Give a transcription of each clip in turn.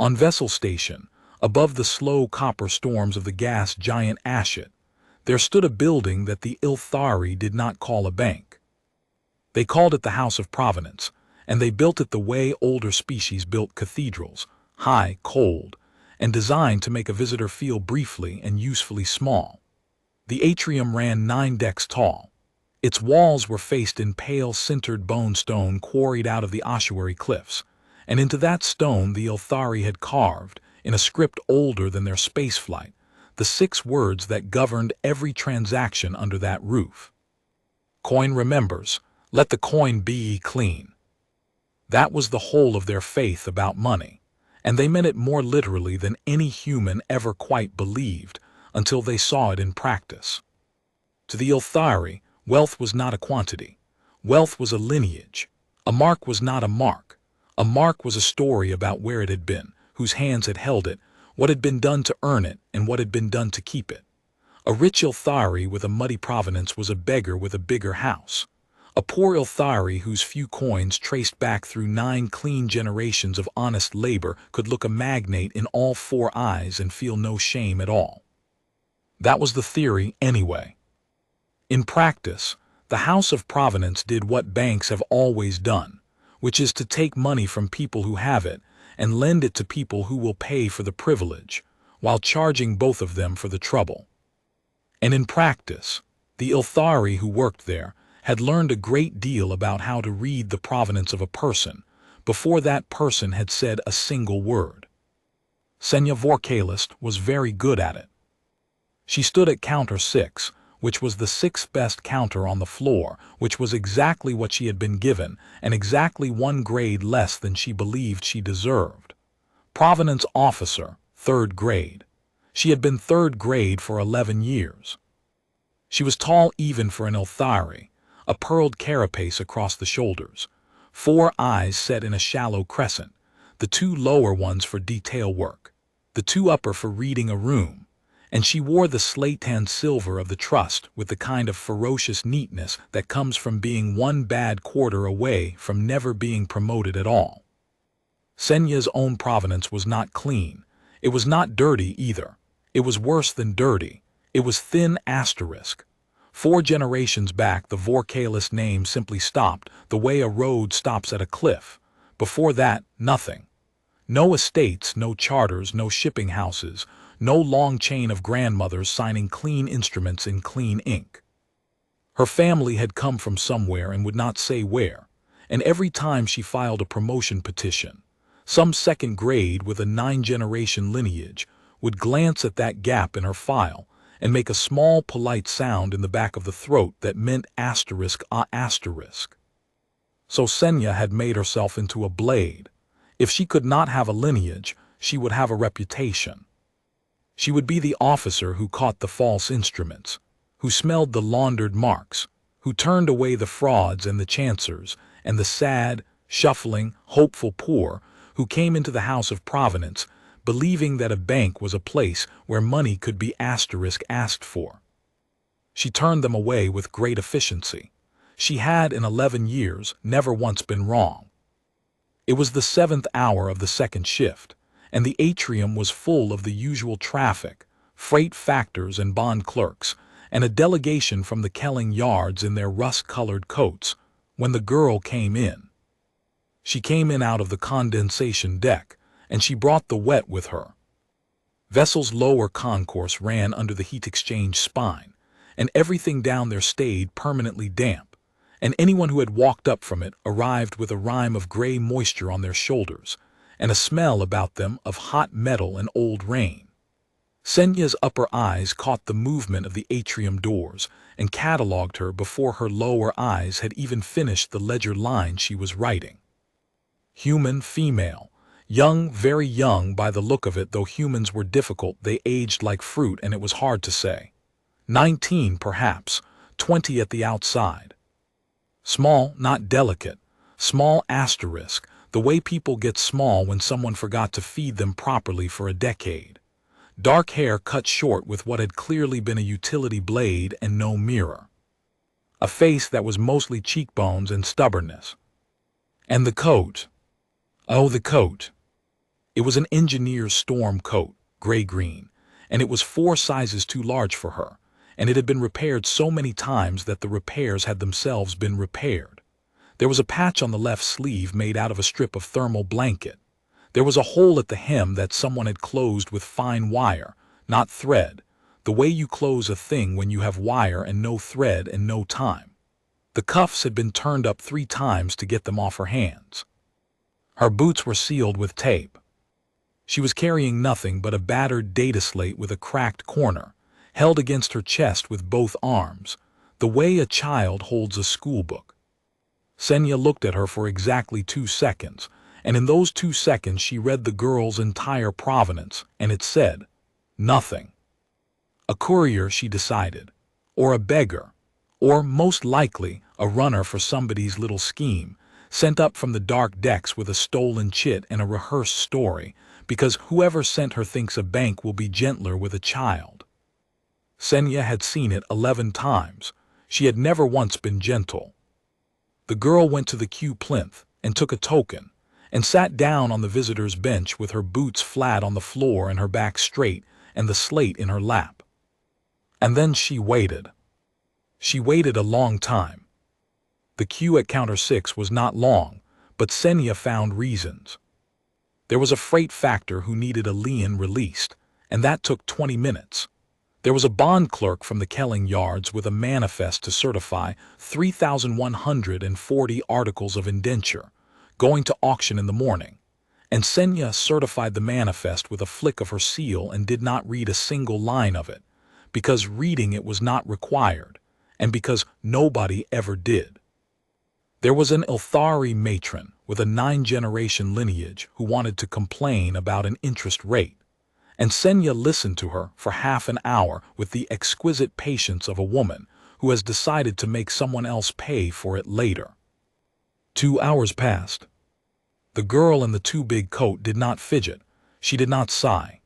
On Vessel Station, above the slow copper storms of the gas giant Ashet, there stood a building that the Ilthari did not call a bank. They called it the House of Provenance, and they built it the way older species built cathedrals, high, cold, and designed to make a visitor feel briefly and usefully small. The atrium ran 9 decks tall. Its walls were faced in pale sintered bone stone quarried out of the ossuary cliffs, and into that stone the Ilthari had carved, in a script older than their spaceflight, the 6 words that governed every transaction under that roof. Coin remembers, let the coin be clean. That was the whole of their faith about money, and they meant it more literally than any human ever quite believed until they saw it in practice. To the Ilthari, wealth was not a quantity. Wealth was a lineage. A mark was not a mark. A mark was a story about where it had been, whose hands had held it, what had been done to earn it, and what had been done to keep it. A rich Ilthari with a muddy provenance was a beggar with a bigger house. A poor Ilthari whose few coins traced back through 9 clean generations of honest labor could look a magnate in all 4 eyes and feel no shame at all. That was the theory anyway. In practice, the House of Provenance did what banks have always done, which is to take money from people who have it and lend it to people who will pay for the privilege, while charging both of them for the trouble. And in practice, the Ilthari who worked there had learned a great deal about how to read the provenance of a person before that person had said a single word. Sennaia Vorr-Kalest was very good at it. She stood at counter 6, which was the 6th best counter on the floor, which was exactly what she had been given, and exactly 1 grade less than she believed she deserved. Provenance officer, 3rd grade. She had been 3rd grade for 11 years. She was tall even for an Ilthari, a pearled carapace across the shoulders, 4 eyes set in a shallow crescent, the 2 lower ones for detail work, the 2 upper for reading a room, and she wore the slate-tan silver of the trust with the kind of ferocious neatness that comes from being 1 bad quarter away from never being promoted at all. Sennaia's own provenance was not clean. It was not dirty either. It was worse than dirty. It was thin asterisk. 4 generations back, the Vorr-Kalest name simply stopped, the way a road stops at a cliff. Before that, nothing. No estates, no charters, no shipping houses, no long chain of grandmothers signing clean instruments in clean ink. Her family had come from somewhere and would not say where, and every time she filed a promotion petition, some 2nd grade with a 9-generation lineage would glance at that gap in her file and make a small polite sound in the back of the throat that meant asterisk a asterisk. So Sennaia had made herself into a blade. If she could not have a lineage, she would have a reputation. She would be the officer who caught the false instruments, who smelled the laundered marks, who turned away the frauds and the chancers, and the sad, shuffling, hopeful poor who came into the House of Provenance believing that a bank was a place where money could be asterisk asked for. She turned them away with great efficiency. She had, in 11 years, never once been wrong. It was the 7th hour of the 2nd shift, and the atrium was full of the usual traffic, freight factors and bond clerks, and a delegation from the Kelling yards in their rust-colored coats, when the girl came in. She came in out of the condensation deck, and she brought the wet with her. Vessel's lower concourse ran under the heat exchange spine, and everything down there stayed permanently damp, and anyone who had walked up from it arrived with a rime of gray moisture on their shoulders, and a smell about them of hot metal and old rain. Sennaia's upper eyes caught the movement of the atrium doors and catalogued her before her lower eyes had even finished the ledger line she was writing. Human, female, young, very young by the look of it, though humans were difficult, they aged like fruit and it was hard to say. 19 perhaps, 20 at the outside. Small, not delicate, small asterisk, the way people get small when someone forgot to feed them properly for a decade. Dark hair cut short with what had clearly been a utility blade and no mirror. A face that was mostly cheekbones and stubbornness. And the coat. Oh, the coat. It was an engineer's storm coat, gray-green, and it was 4 sizes too large for her, and it had been repaired so many times that the repairs had themselves been repaired. There was a patch on the left sleeve made out of a strip of thermal blanket. There was a hole at the hem that someone had closed with fine wire, not thread, the way you close a thing when you have wire and no thread and no time. The cuffs had been turned up 3 times to get them off her hands. Her boots were sealed with tape. She was carrying nothing but a battered dataslate with a cracked corner, held against her chest with both arms, the way a child holds a schoolbook. Sennaia looked at her for exactly 2 seconds, and in those 2 seconds she read the girl's entire provenance, and it said, nothing. A courier, she decided, or a beggar, or most likely a runner for somebody's little scheme, sent up from the dark decks with a stolen chit and a rehearsed story, because whoever sent her thinks a bank will be gentler with a child. Sennaia had seen it 11 times. She had never once been gentle. The girl went to the queue plinth and took a token, and sat down on the visitor's bench with her boots flat on the floor and her back straight and the slate in her lap. And then she waited. She waited a long time. The queue at counter 6 was not long, but Sennaia found reasons. There was a freight factor who needed a lien released, and that took 20 minutes. There was a bond clerk from the Kelling yards with a manifest to certify 3,140 articles of indenture, going to auction in the morning, and Sennaia certified the manifest with a flick of her seal and did not read a single line of it, because reading it was not required, and because nobody ever did. There was an Ilthari matron with a 9-generation lineage who wanted to complain about an interest rate, and Sennaia listened to her for half an hour with the exquisite patience of a woman who has decided to make someone else pay for it later. 2 hours passed. The girl in the too big coat did not fidget. She did not sigh.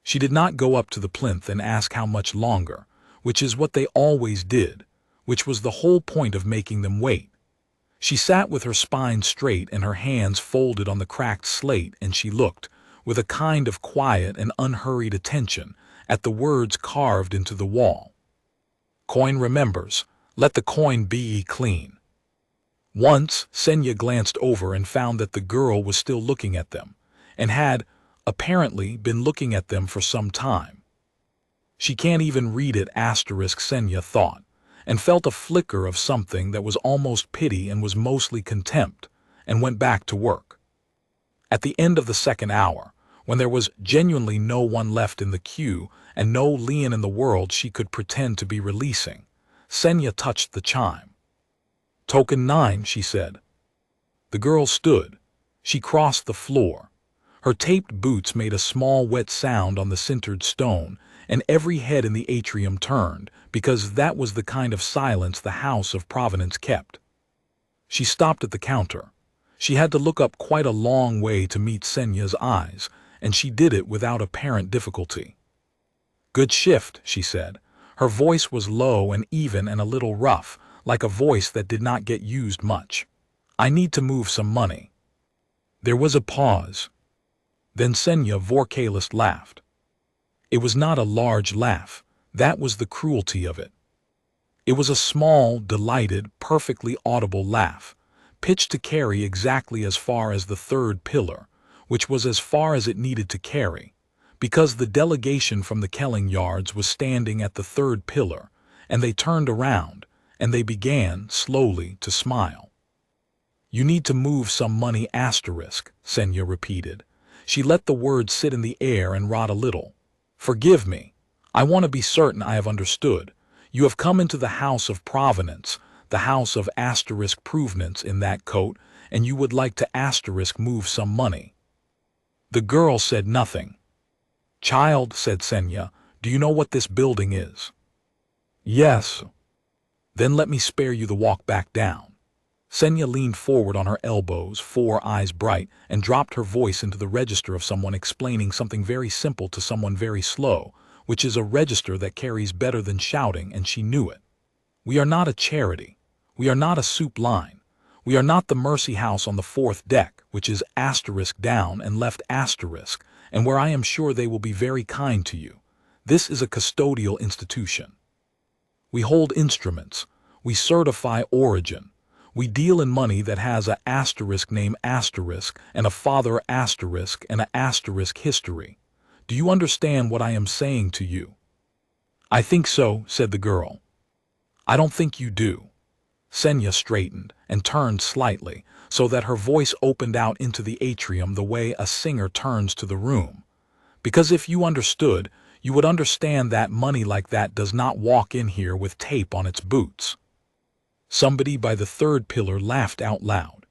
She did not go up to the plinth and ask how much longer, which is what they always did, which was the whole point of making them wait. She sat with her spine straight and her hands folded on the cracked slate, and she looked, with a kind of quiet and unhurried attention, at the words carved into the wall. Coin remembers, let the coin be ye clean. Once, Sennaia glanced over and found that the girl was still looking at them, and had, apparently, been looking at them for some time. She can't even read it, Sennaia thought, and felt a flicker of something that was almost pity and was mostly contempt, and went back to work. At the end of the 2nd hour, when there was genuinely no one left in the queue and no lien in the world she could pretend to be releasing, Sennaia touched the chime. Token 9, she said. The girl stood. She crossed the floor. Her taped boots made a small wet sound on the sintered stone, and every head in the atrium turned, because that was the kind of silence the House of Provenance kept. She stopped at the counter. She had to look up quite a long way to meet Sennaia's eyes, and she did it without apparent difficulty. Good shift, she said. Her voice was low and even and a little rough, like a voice that did not get used much. I need to move some money. There was a pause. Then Sennaia Vorr-Kalest laughed. It was not a large laugh. That was the cruelty of it. It was a small, delighted, perfectly audible laugh, pitched to carry exactly as far as the 3rd pillar, which was as far as it needed to carry, because the delegation from the Kelling yards was standing at the 3rd pillar, and they turned around, and they began, slowly, to smile. You need to move some money, Sennaia repeated. She let the words sit in the air and rot a little. Forgive me. I want to be certain I have understood. You have come into the House of Provenance, the House of Provenance in that coat, and you would like to move some money. The girl said nothing. Child, said Sennaia, do you know what this building is? Yes. Then let me spare you the walk back down. Sennaia leaned forward on her elbows, 4 eyes bright, and dropped her voice into the register of someone explaining something very simple to someone very slow, which is a register that carries better than shouting, and she knew it. We are not a charity. We are not a soup line. We are not the Mercy House on the 4th deck, which is asterisk down and left asterisk, and where I am sure they will be very kind to you. This is a custodial institution. We hold instruments. We certify origin. We deal in money that has a asterisk name asterisk and a father asterisk and a asterisk history. Do you understand what I am saying to you? I think so, said the girl. I don't think you do. Sennaia straightened and turned slightly so that her voice opened out into the atrium the way a singer turns to the room. Because if you understood, you would understand that money like that does not walk in here with tape on its boots. Somebody by the 3rd pillar laughed out loud.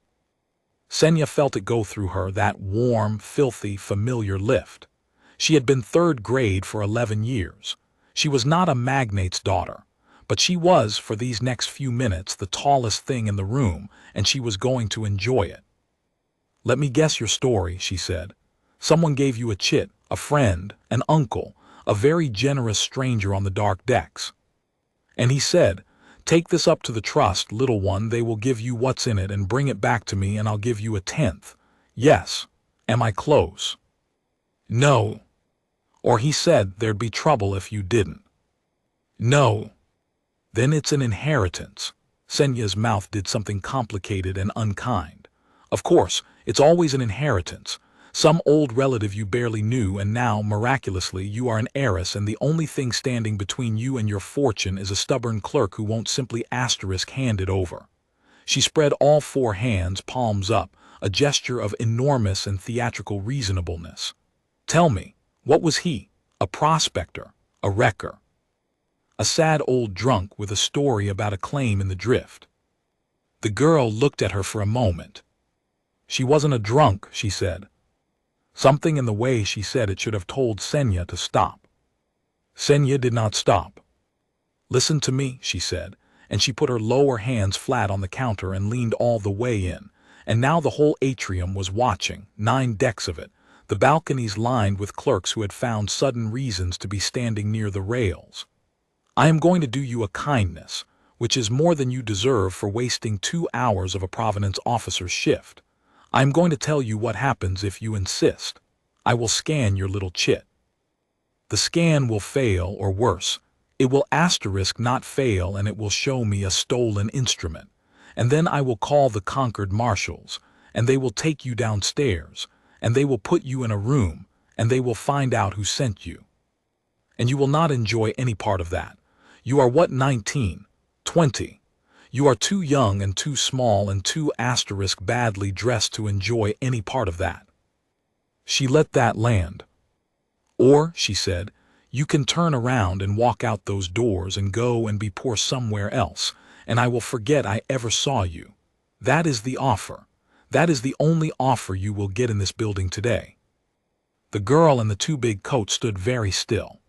Sennaia felt it go through her, that warm, filthy, familiar lift. She had been 3rd grade for 11 years. She was not a magnate's daughter, but she was, for these next few minutes, the tallest thing in the room, and she was going to enjoy it. Let me guess your story, she said. Someone gave you a chit, a friend, an uncle, a very generous stranger on the dark decks. And he said, take this up to the trust, little one, they will give you what's in it and bring it back to me and I'll give you a 10th. Yes. Am I close? No. Or he said there'd be trouble if you didn't. No. Then it's an inheritance. Sennia's mouth did something complicated and unkind. Of course, it's always an inheritance. Some old relative you barely knew, and now, miraculously, you are an heiress, and the only thing standing between you and your fortune is a stubborn clerk who won't simply asterisk hand it over. She spread all 4 hands, palms up, a gesture of enormous and theatrical reasonableness. Tell me, what was he? A prospector? A wrecker? A sad old drunk with a story about a claim in the drift? The girl looked at her for a moment. She wasn't a drunk, she said. Something in the way she said it should have told Sennaia to stop. Sennaia did not stop. Listen to me, she said, and she put her lower hands flat on the counter and leaned all the way in, and now the whole atrium was watching, 9 decks of it, the balconies lined with clerks who had found sudden reasons to be standing near the rails. I am going to do you a kindness, which is more than you deserve for wasting 2 hours of a provenance officer's shift. I am going to tell you what happens if you insist. I will scan your little chit. The scan will fail, or worse, it will asterisk not fail, and it will show me a stolen instrument. And then I will call the Concord marshals, and they will take you downstairs, and they will put you in a room, and they will find out who sent you. And you will not enjoy any part of that. You are what, 19, 20? You are too young and too small and too asterisk badly dressed to enjoy any part of that. She let that land. Or, she said, you can turn around and walk out those doors and go and be poor somewhere else, and I will forget I ever saw you. That is the offer. That is the only offer you will get in this building today. The girl in the 2 big coats stood very still.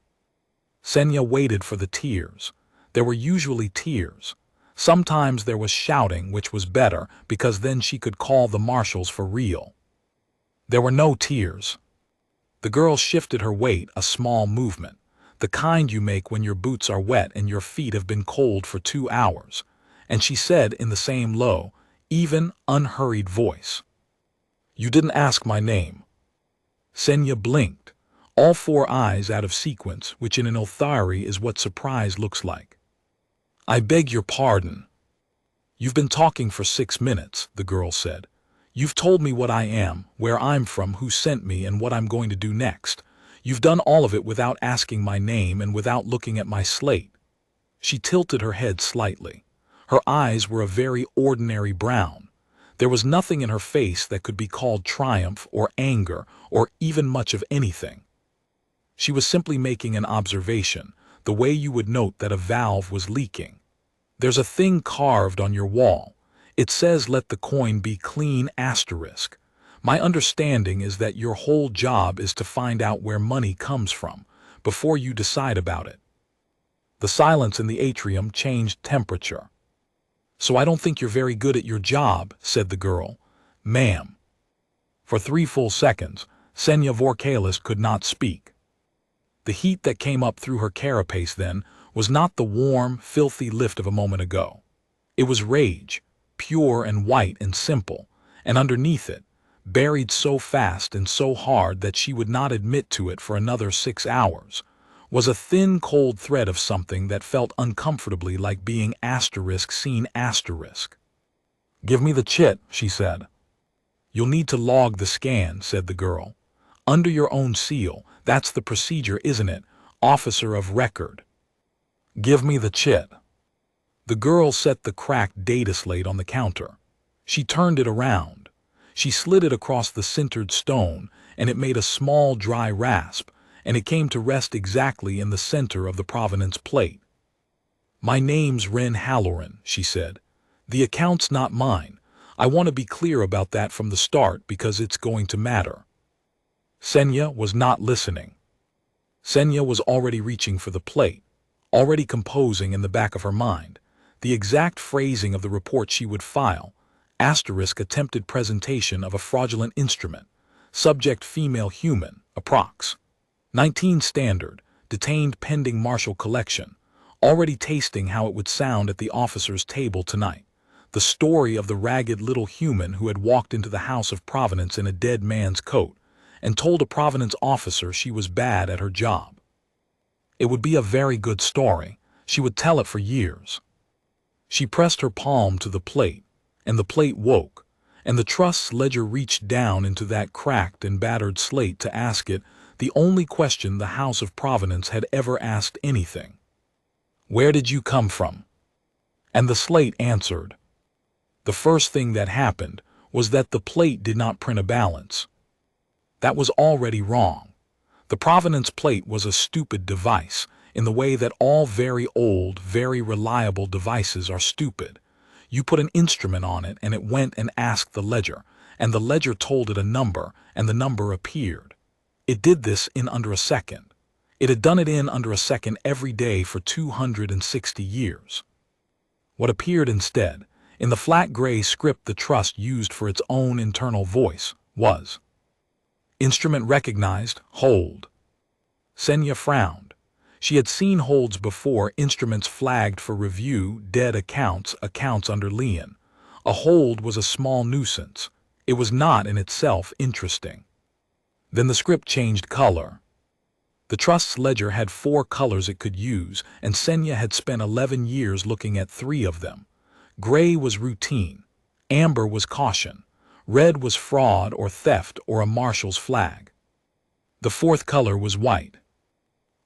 Sennaia waited for the tears. There were usually tears. Sometimes there was shouting, which was better, because then she could call the marshals for real. There were no tears. The girl shifted her weight, a small movement, the kind you make when your boots are wet and your feet have been cold for 2 hours, and she said in the same low, even, unhurried voice, You didn't ask my name. Sennaia blinked, all 4 eyes out of sequence, which in an Ilthari is what surprise looks like. I beg your pardon. You've been talking for 6 minutes, the girl said. You've told me what I am, where I'm from, who sent me, and what I'm going to do next. You've done all of it without asking my name and without looking at my slate. She tilted her head slightly. Her eyes were a very ordinary brown. There was nothing in her face that could be called triumph or anger or even much of anything. She was simply making an observation, the way you would note that a valve was leaking. There's a thing carved on your wall. It says let the coin be clean asterisk. My understanding is that your whole job is to find out where money comes from, before you decide about it. The silence in the atrium changed temperature. So I don't think you're very good at your job, said the girl. Ma'am. For 3 full seconds, Sennaia Vorr-Kalest could not speak. The heat that came up through her carapace then was not the warm, filthy lift of a moment ago. It was rage, pure and white and simple, and underneath it, buried so fast and so hard that she would not admit to it for another 6 hours, was a thin, cold thread of something that felt uncomfortably like being seen asterisk. "Give me the chit," she said. "You'll need to log the scan," said the girl. "Under your own seal, that's the procedure, isn't it, officer of record?" "Give me the chit." The girl set the cracked data slate on the counter. She turned it around. She slid it across the sintered stone, and it made a small dry rasp, and it came to rest exactly in the center of the provenance plate. "My name's Wren Halloran," she said. "The account's not mine. I want to be clear about that from the start because it's going to matter." Sennaia was not listening. Sennaia was already reaching for the plate, already composing in the back of her mind the exact phrasing of the report she would file. Attempted presentation of a fraudulent instrument. Subject female human, approx. 19 standard, detained pending marshal collection. Already tasting how it would sound at the officer's table tonight. The story of the ragged little human who had walked into the house of Provenance in a dead man's coat and told a Provenance officer she was bad at her job. It would be a very good story. She would tell it for years. She pressed her palm to the plate, and the plate woke, and the trust's ledger reached down into that cracked and battered slate to ask it the only question the House of Provenance had ever asked anything. "Where did you come from?" And the slate answered. The first thing that happened was that the plate did not print a balance. That was already wrong. The Provenance plate was a stupid device, in the way that all very old, very reliable devices are stupid. You put an instrument on it and it went and asked the ledger, and the ledger told it a number, and the number appeared. It did this in under a second. It had done it in under a second every day for 260 years. What appeared instead, in the flat gray script the trust used for its own internal voice, was "Instrument recognized, hold." Sennaia frowned. She had seen holds before, instruments flagged for review, dead accounts under lien. A hold was a small nuisance. It was not in itself interesting. Then the script changed color. The trust's ledger had 4 colors it could use, and Sennaia had spent 11 years looking at 3 of them. Gray was routine. Amber was caution. Red was fraud or theft or a marshal's flag. The 4th color was white.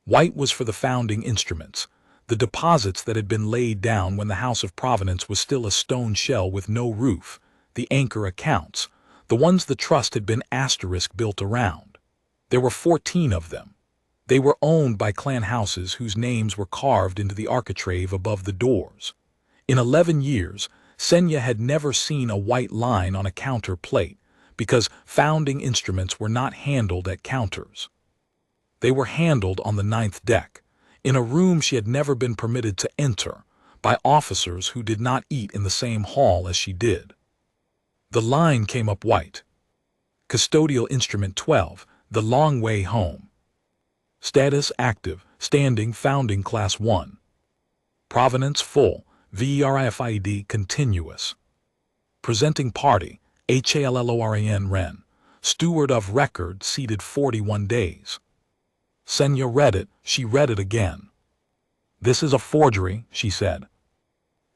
White was for the founding instruments, the deposits that had been laid down when the House of Provenance was still a stone shell with no roof, the anchor accounts, the ones the trust had been built around. There were 14 of them. They were owned by clan houses whose names were carved into the architrave above the doors. In 11 years, Sennaia had never seen a white line on a counter plate because founding instruments were not handled at counters. They were handled on the 9th deck, in a room she had never been permitted to enter, by officers who did not eat in the same hall as she did. The line came up white. Custodial Instrument 12, the long way home. Status active, standing, founding class 1. Provenance full, VERIFID continuous. Presenting party, HALLORAN Wren, steward of record, seated 41 days. Sennaia read it, she read it again. "This is a forgery," she said.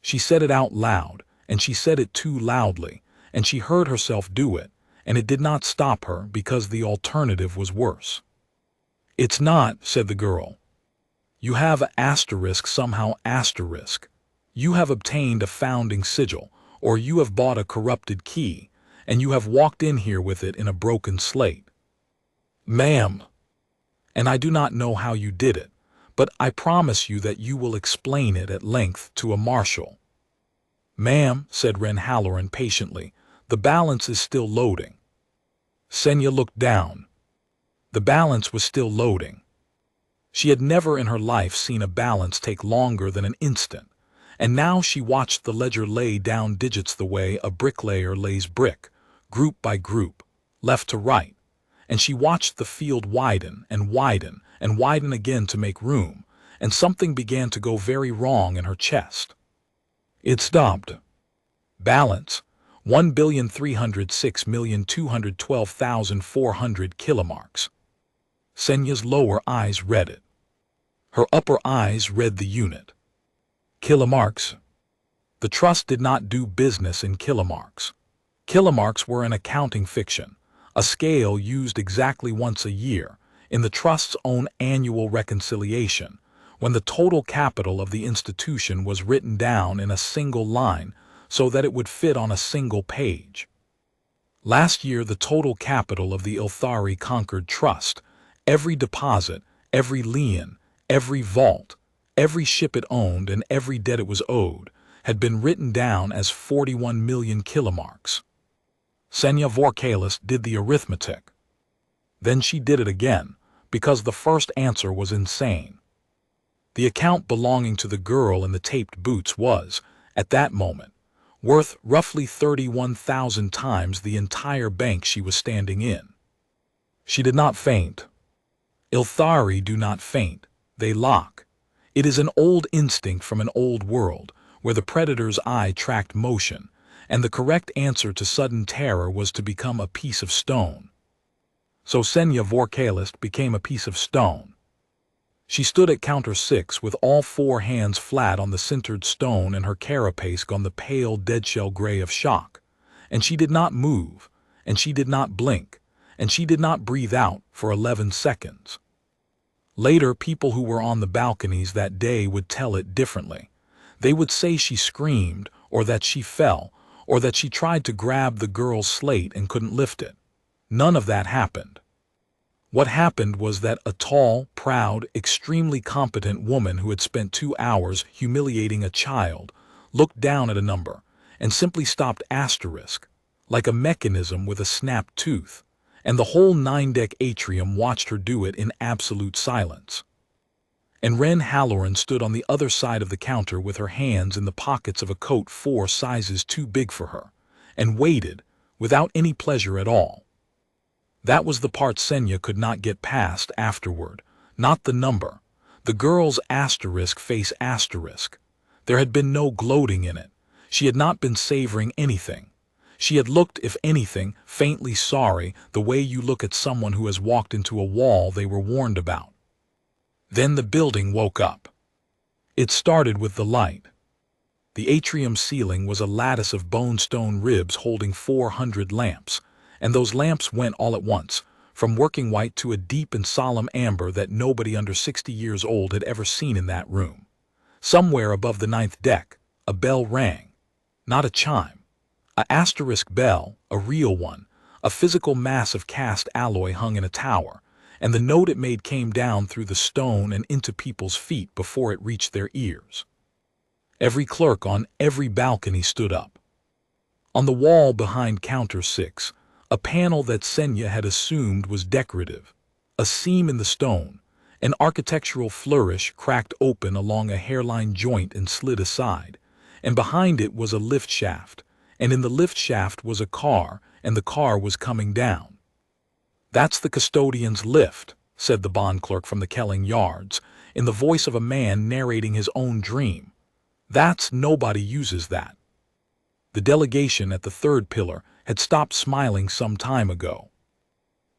She said it out loud, and she said it too loudly, and she heard herself do it, and it did not stop her because the alternative was worse. "It's not," said the girl. "You have a asterisk somehow asterisk. You have obtained a founding sigil, or you have bought a corrupted key, and you have walked in here with it in a broken slate." "Ma'am." "And I do not know how you did it, but I promise you that you will explain it at length to a marshal." "Ma'am," said Wren Halloran patiently, "the balance is still loading." Sennaia looked down. The balance was still loading. She had never in her life seen a balance take longer than an instant, and now she watched the ledger lay down digits the way a bricklayer lays brick, group by group, left to right, and she watched the field widen and widen and widen again to make room, and something began to go very wrong in her chest. It stopped. Balance, 1,306,212,400 kilomarks. Sennia's lower eyes read it. Her upper eyes read the unit. Kilomarks. The trust did not do business in kilomarks. Kilomarks were an accounting fiction, a scale used exactly once a year, in the trust's own annual reconciliation, when the total capital of the institution was written down in a single line so that it would fit on a single page. Last year, the total capital of the Concord Trust, every deposit, every lien, every vault, every ship it owned, and every debt it was owed, had been written down as 41 million kilomarks. Sennaia Vorr-Kalest did the arithmetic. Then she did it again, because the first answer was insane. The account belonging to the girl in the taped boots was, at that moment, worth roughly 31,000 times the entire bank she was standing in. She did not faint. Ilthari do not faint, they lock. It is an old instinct from an old world, where the predator's eye tracked motion, and the correct answer to sudden terror was to become a piece of stone. So Sennaia Vorr-Kalest became a piece of stone. She stood at counter 6 with all four hands flat on the sintered stone and her carapace on the pale deadshell gray of shock. And she did not move, and she did not blink, and she did not breathe out for 11 seconds. Later, people who were on the balconies that day would tell it differently. They would say she screamed, or that she fell, or that she tried to grab the girl's slate and couldn't lift it. None of that happened. What happened was that a tall, proud, extremely competent woman who had spent 2 hours humiliating a child looked down at a number and simply stopped asterisk, like a mechanism with a snapped tooth, and the whole 9-deck atrium watched her do it in absolute silence. And Wren Halloran stood on the other side of the counter with her hands in the pockets of a coat 4 sizes too big for her, and waited, without any pleasure at all. That was the part Sennaia could not get past afterward, not the number. The girl's asterisk face asterisk. There had been no gloating in it. She had not been savoring anything. She had looked, if anything, faintly sorry, the way you look at someone who has walked into a wall they were warned about. Then the building woke up. It started with the light. The atrium ceiling was a lattice of bone-stone ribs holding 400 lamps, and those lamps went all at once, from working white to a deep and solemn amber that nobody under 60 years old had ever seen in that room. Somewhere above the 9th deck, a bell rang. Not a chime. A asterisk bell, a real one, a physical mass of cast alloy hung in a tower, and the note it made came down through the stone and into people's feet before it reached their ears. Every clerk on every balcony stood up. On the wall behind counter 6, a panel that Sennaia had assumed was decorative, a seam in the stone, an architectural flourish cracked open along a hairline joint and slid aside, and behind it was a lift shaft, and in the lift shaft was a car, and the car was coming down. "That's the custodian's lift," said the bond clerk from the Kelling Yards, in the voice of a man narrating his own dream. Nobody uses that." The delegation at the 3rd pillar had stopped smiling some time ago.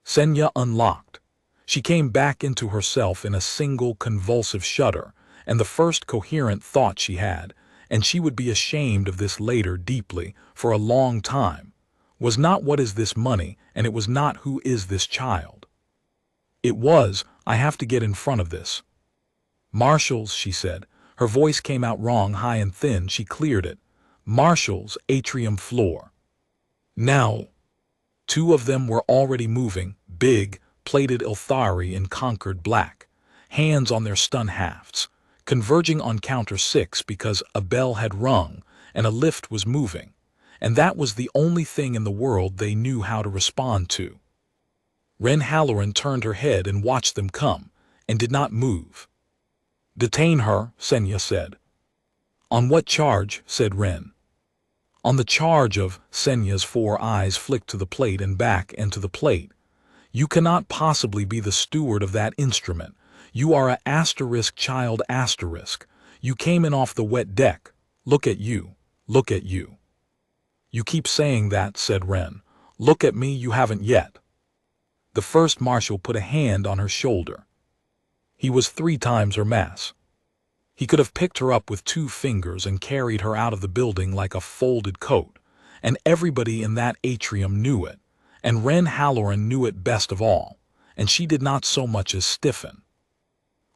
Sennaia unlocked. She came back into herself in a single convulsive shudder, and the first coherent thought she had, and she would be ashamed of this later deeply, for a long time, was not what is this money, and it was not who is this child. It was, I have to get in front of this. "Marshall's," she said. Her voice came out wrong, high and thin. She cleared it. "Marshall's atrium floor." Now, 2 of them were already moving, big, plated Ilthari in Concord black, hands on their stun hafts, converging on counter 6 because a bell had rung and a lift was moving, and that was the only thing in the world they knew how to respond to. Wren Halloran turned her head and watched them come, and did not move. "Detain her," Sennaia said. "On what charge?" said Wren. "On the charge of," Sennia's 4 eyes flicked to the plate and back and to the plate. "You cannot possibly be the steward of that instrument. You are a asterisk child asterisk. You came in off the wet deck. Look at you. Look at you." You keep saying that, said Wren. Look at me, you haven't yet. The first marshal put a hand on her shoulder. He was 3 times her mass. He could have picked her up with 2 fingers and carried her out of the building like a folded coat, and everybody in that atrium knew it, and Wren Halloran knew it best of all, and she did not so much as stiffen.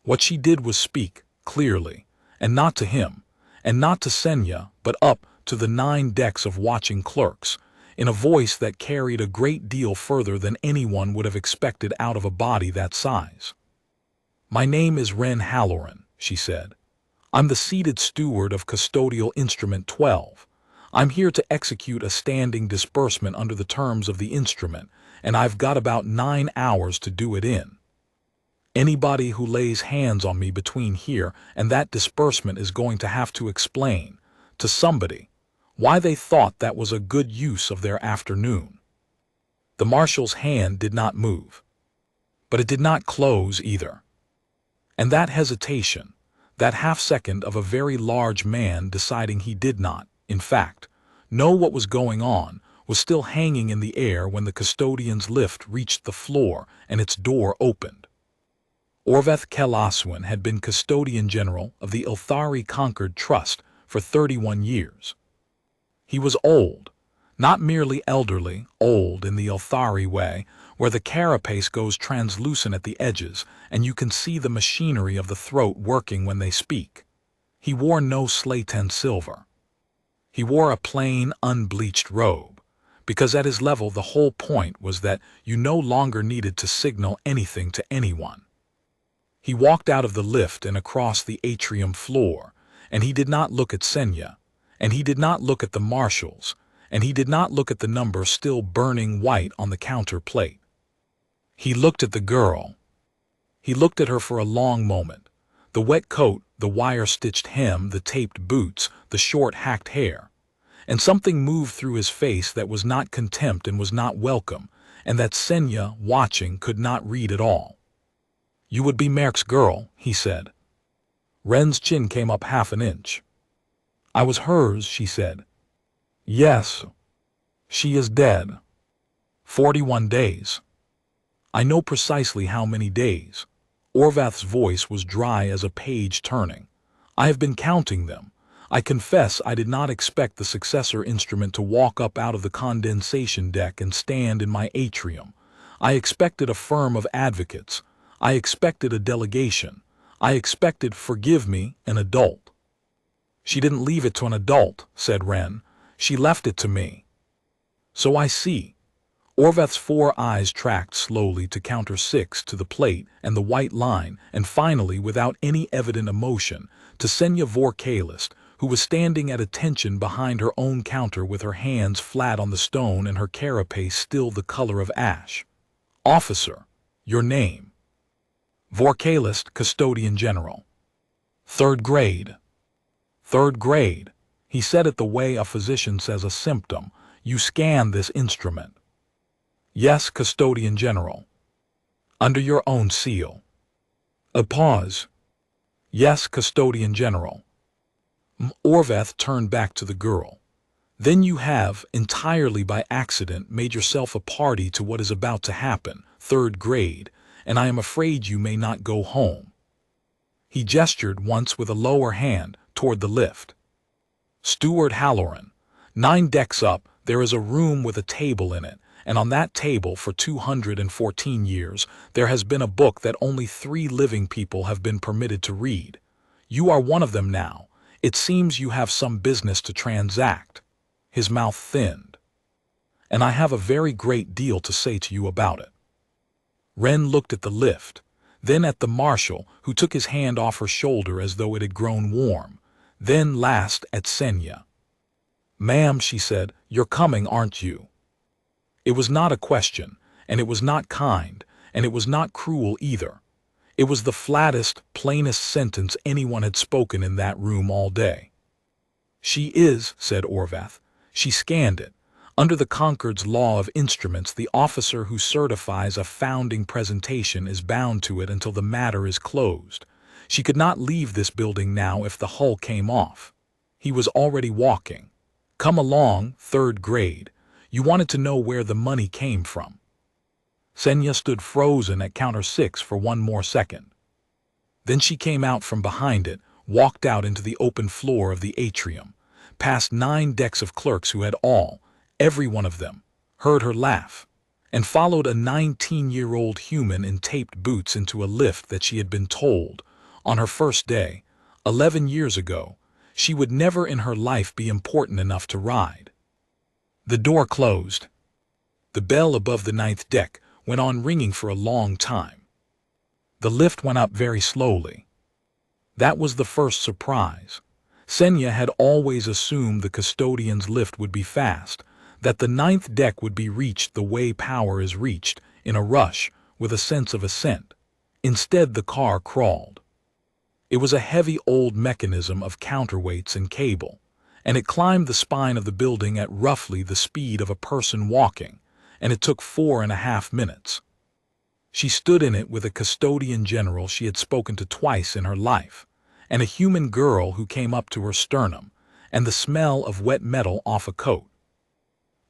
What she did was speak, clearly, and not to him, and not to Sennaia, but up to the 9 decks of watching clerks, in a voice that carried a great deal further than anyone would have expected out of a body that size. My name is Wren Halloran, she said. I'm the seated steward of custodial instrument 12. I'm here to execute a standing disbursement under the terms of the instrument, and I've got about 9 hours to do it in. Anybody who lays hands on me between here and that disbursement is going to have to explain, to somebody, why they thought that was a good use of their afternoon. The marshal's hand did not move, but it did not close either. And that hesitation, that half-second of a very large man deciding he did not, in fact, know what was going on, was still hanging in the air when the custodian's lift reached the floor and its door opened. Wren Halloran had been custodian general of the Concord Trust for 31 years. He was old, not merely elderly, old in the way, where the carapace goes translucent at the edges and you can see the machinery of the throat working when they speak. He wore no slate and silver. He wore a plain, unbleached robe, because at his level the whole point was that you no longer needed to signal anything to anyone. He walked out of the lift and across the atrium floor, and he did not look at Sennaia, and he did not look at the marshals, and he did not look at the number still burning white on the counter plate. He looked at the girl. He looked at her for a long moment. The wet coat, the wire-stitched hem, the taped boots, the short hacked hair. And something moved through his face that was not contempt and was not welcome, and that Sennaia, watching, could not read at all. You would be Merck's girl, he said. Wren's chin came up half an inch. I was hers, she said. Yes. She is dead. 41 days. I know precisely how many days. Orvath's voice was dry as a page turning. I have been counting them. I confess I did not expect the successor instrument to walk up out of the condensation deck and stand in my atrium. I expected a firm of advocates. I expected a delegation. I expected, forgive me, an adult. She didn't leave it to an adult, said Wren. She left it to me. So I see. Orvath's 4 eyes tracked slowly to counter 6 to the plate and the white line, and finally, without any evident emotion, to Sennaia Vorr-Kalest, who was standing at attention behind her own counter with her hands flat on the stone and her carapace still the color of ash. Officer, your name? Vorr-Kalest, Custodian General. 3rd grade. 3rd grade, he said it the way a physician says a symptom. You scan this instrument. Yes, Custodian General. Under your own seal. A pause. Yes, Custodian General. Orvath turned back to the girl. Then you have, entirely by accident, made yourself a party to what is about to happen, 3rd grade, and I am afraid you may not go home. He gestured once with a lower hand toward the lift. Steward Halloran, 9 decks up, there is a room with a table in it, and on that table for 214 years there has been a book that only 3 living people have been permitted to read. You are one of them now. It seems you have some business to transact. His mouth thinned. And I have a very great deal to say to you about it. Wren looked at the lift, then at the marshal, who took his hand off her shoulder as though it had grown warm, then last at Sennaia. Ma'am, she said, you're coming, aren't you? It was not a question, and it was not kind, and it was not cruel either. It was the flattest, plainest sentence anyone had spoken in that room all day. She is, said Orvath. She scanned it. Under the Concord's law of instruments, the officer who certifies a founding presentation is bound to it until the matter is closed. She could not leave this building now if the hull came off. He was already walking. Come along, third grade. You wanted to know where the money came from. Sennaia stood frozen at counter 6 for one more second. Then she came out from behind it, walked out into the open floor of the atrium, past 9 decks of clerks who had all, every one of them, heard her laugh, and followed a 19-year-old human in taped boots into a lift that she had been told, on her first day, 11 years ago, she would never in her life be important enough to ride. The door closed. The bell above the 9th deck went on ringing for a long time. The lift went up very slowly. That was the first surprise. Sennaia had always assumed the custodian's lift would be fast, that the 9th deck would be reached the way power is reached, in a rush, with a sense of ascent. Instead, the car crawled. It was a heavy old mechanism of counterweights and cable, and it climbed the spine of the building at roughly the speed of a person walking, and it took 4.5 minutes. She stood in it with a custodian general she had spoken to twice in her life, and a human girl who came up to her sternum, and the smell of wet metal off a coat.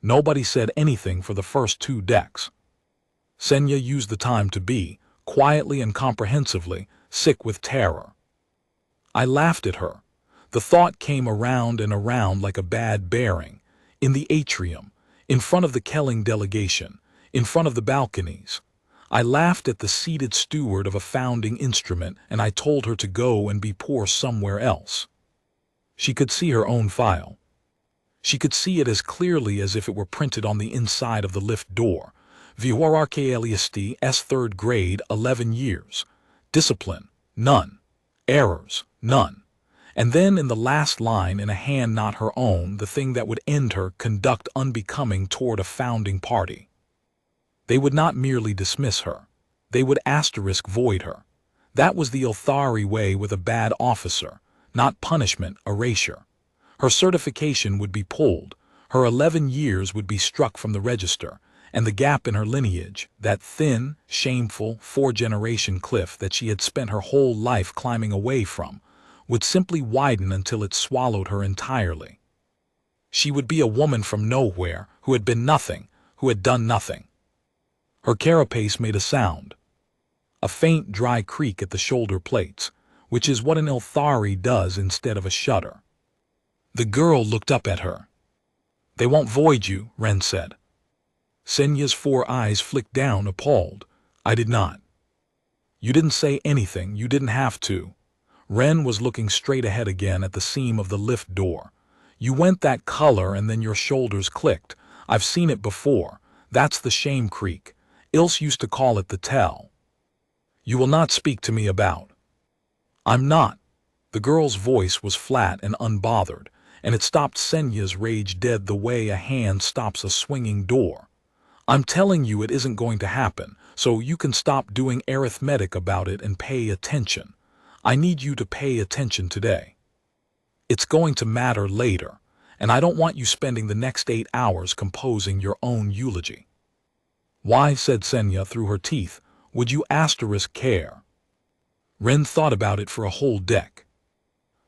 Nobody said anything for the first 2 decks. Sennaia used the time to be, quietly and comprehensively, sick with terror. I laughed at her. The thought came around and around like a bad bearing, in the atrium, in front of the Kelling delegation, in front of the balconies. I laughed at the seated steward of a founding instrument, and I told her to go and be poor somewhere else. She could see her own file. She could see it as clearly as if it were printed on the inside of the lift door. Vorr-Kalest, S. 3rd grade, 11 years. Discipline, none. Errors, none. And then in the last line, in a hand not her own, the thing that would end her, conduct unbecoming toward a founding party. They would not merely dismiss her. They would asterisk void her. That was the Ilthari way with a bad officer, not punishment, erasure. Her certification would be pulled, her 11 years would be struck from the register, and the gap in her lineage, that thin, shameful 4-generation cliff that she had spent her whole life climbing away from, would simply widen until it swallowed her entirely. She would be a woman from nowhere, who had been nothing, who had done nothing. Her carapace made a sound, a faint dry creak at the shoulder plates, which is what an Ilthari does instead of a shudder. The girl looked up at her. "They won't void you," Wren said. Sennia's 4 eyes flicked down, appalled. "I did not." "You didn't say anything, you didn't have to." Wren was looking straight ahead again at the seam of the lift door. "You went that color and then your shoulders clicked. I've seen it before. That's the shame creak. Ilse used to call it the tell." "You will not speak to me about." "I'm not." The girl's voice was flat and unbothered, and it stopped Sennia's rage dead the way a hand stops a swinging door. "I'm telling you it isn't going to happen, so you can stop doing arithmetic about it and pay attention. I need you to pay attention today. It's going to matter later, and I don't want you spending the next 8 hours composing your own eulogy." "Why," said Sennaia through her teeth, "would you asterisk care?" Wren thought about it for a whole deck.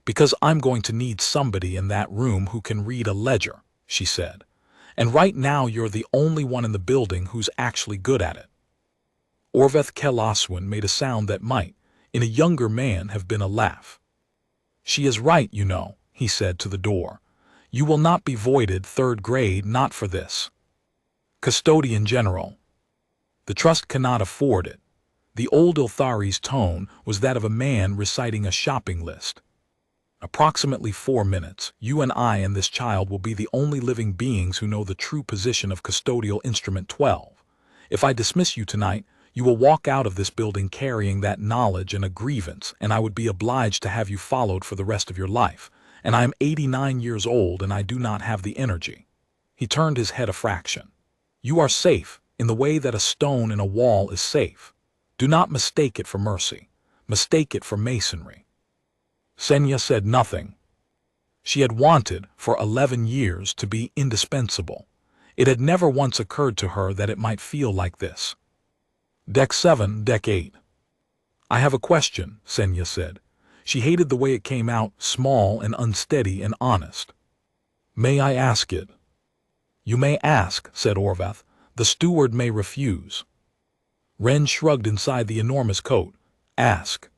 "Because I'm going to need somebody in that room who can read a ledger," she said. "And right now you're the only one in the building who's actually good at it." Vorr-Kalest made a sound that might, in a younger man, have been a laugh. "She is right, you know," he said to the door. "You will not be voided, 3rd grade, not for this." "Custodian General." "The trust cannot afford it." The old Ilthari's tone was that of a man reciting a shopping list. "Approximately 4 minutes, you and I and this child will be the only living beings who know the true position of custodial instrument 12. If I dismiss you tonight, you will walk out of this building carrying that knowledge and a grievance, and I would be obliged to have you followed for the rest of your life. And I am 89 years old and I do not have the energy." He turned his head a fraction. "You are safe, in the way that a stone in a wall is safe. Do not mistake it for mercy. Mistake it for masonry." Sennaia said nothing. She had wanted, for 11 years, to be indispensable. It had never once occurred to her that it might feel like this. "Deck 7, Deck 8. "I have a question," Sennaia said. She hated the way it came out, small and unsteady and honest. May I ask it? You may ask, said Orvath. The steward may refuse. Wren shrugged inside the enormous coat. Ask.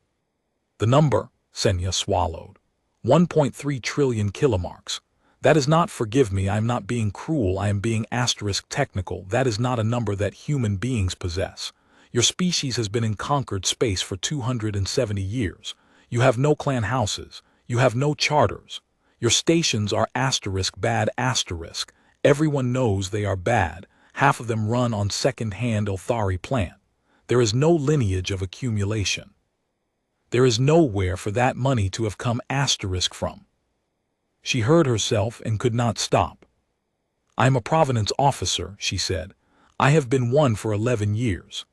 The number, Sennaia swallowed. 1.3 trillion kilomarks. That is not, forgive me, I am not being cruel, I am being asterisk technical. That is not a number that human beings possess. Your species has been in Concord space for 270 years. You have no clan houses. You have no charters. Your stations are asterisk bad asterisk. Everyone knows they are bad. Half of them run on second-hand Ilthari plant. There is no lineage of accumulation. There is nowhere for that money to have come asterisk from. She heard herself and could not stop. I am a provenance officer, she said. I have been one for 11 years.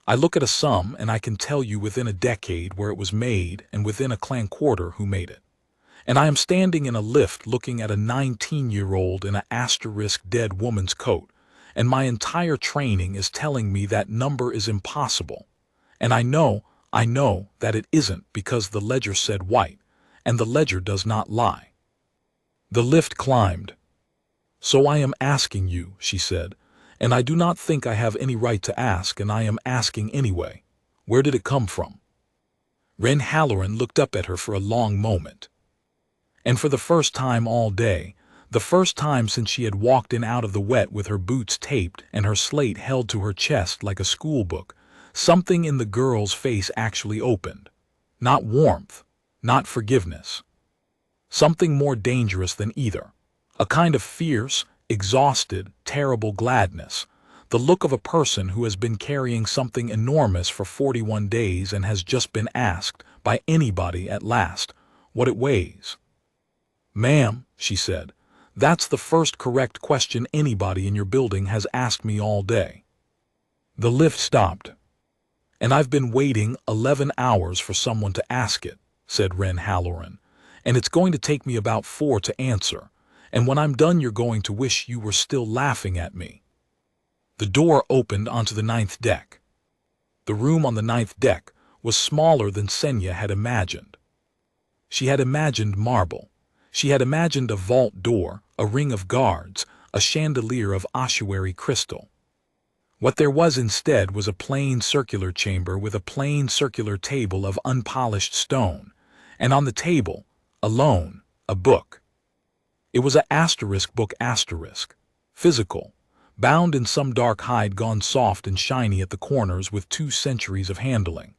I look at a sum and I can tell you within a decade where it was made and within a clan quarter who made it. And I am standing in a lift looking at a 19-year-old in an asterisk dead woman's coat, and my entire training is telling me that number is impossible. And I know that it isn't because the ledger said white, and the ledger does not lie. The lift climbed. So I am asking you, she said, and I do not think I have any right to ask, and I am asking anyway. Where did it come from? Wren Halloran looked up at her for a long moment. And for the first time all day, the first time since she had walked in out of the wet with her boots taped and her slate held to her chest like a schoolbook, something in the girl's face actually opened. Not warmth, not forgiveness. Something more dangerous than either. A kind of fierce, exhausted, terrible gladness. The look of a person who has been carrying something enormous for 41 days and has just been asked, by anybody at last, what it weighs. Ma'am, she said, that's the first correct question anybody in your building has asked me all day. The lift stopped. And I've been waiting 11 hours for someone to ask it, said Wren Halloran, and it's going to take me about 4 to answer, and when I'm done you're going to wish you were still laughing at me. The door opened onto the 9th deck. The room on the 9th deck was smaller than Sennaia had imagined. She had imagined marble. She had imagined a vault door, a ring of guards, a chandelier of ossuary crystal. What there was instead was a plain circular chamber with a plain circular table of unpolished stone, and on the table, alone, a book. It was a asterisk book asterisk, physical, bound in some dark hide gone soft and shiny at the corners with 2 centuries of handling.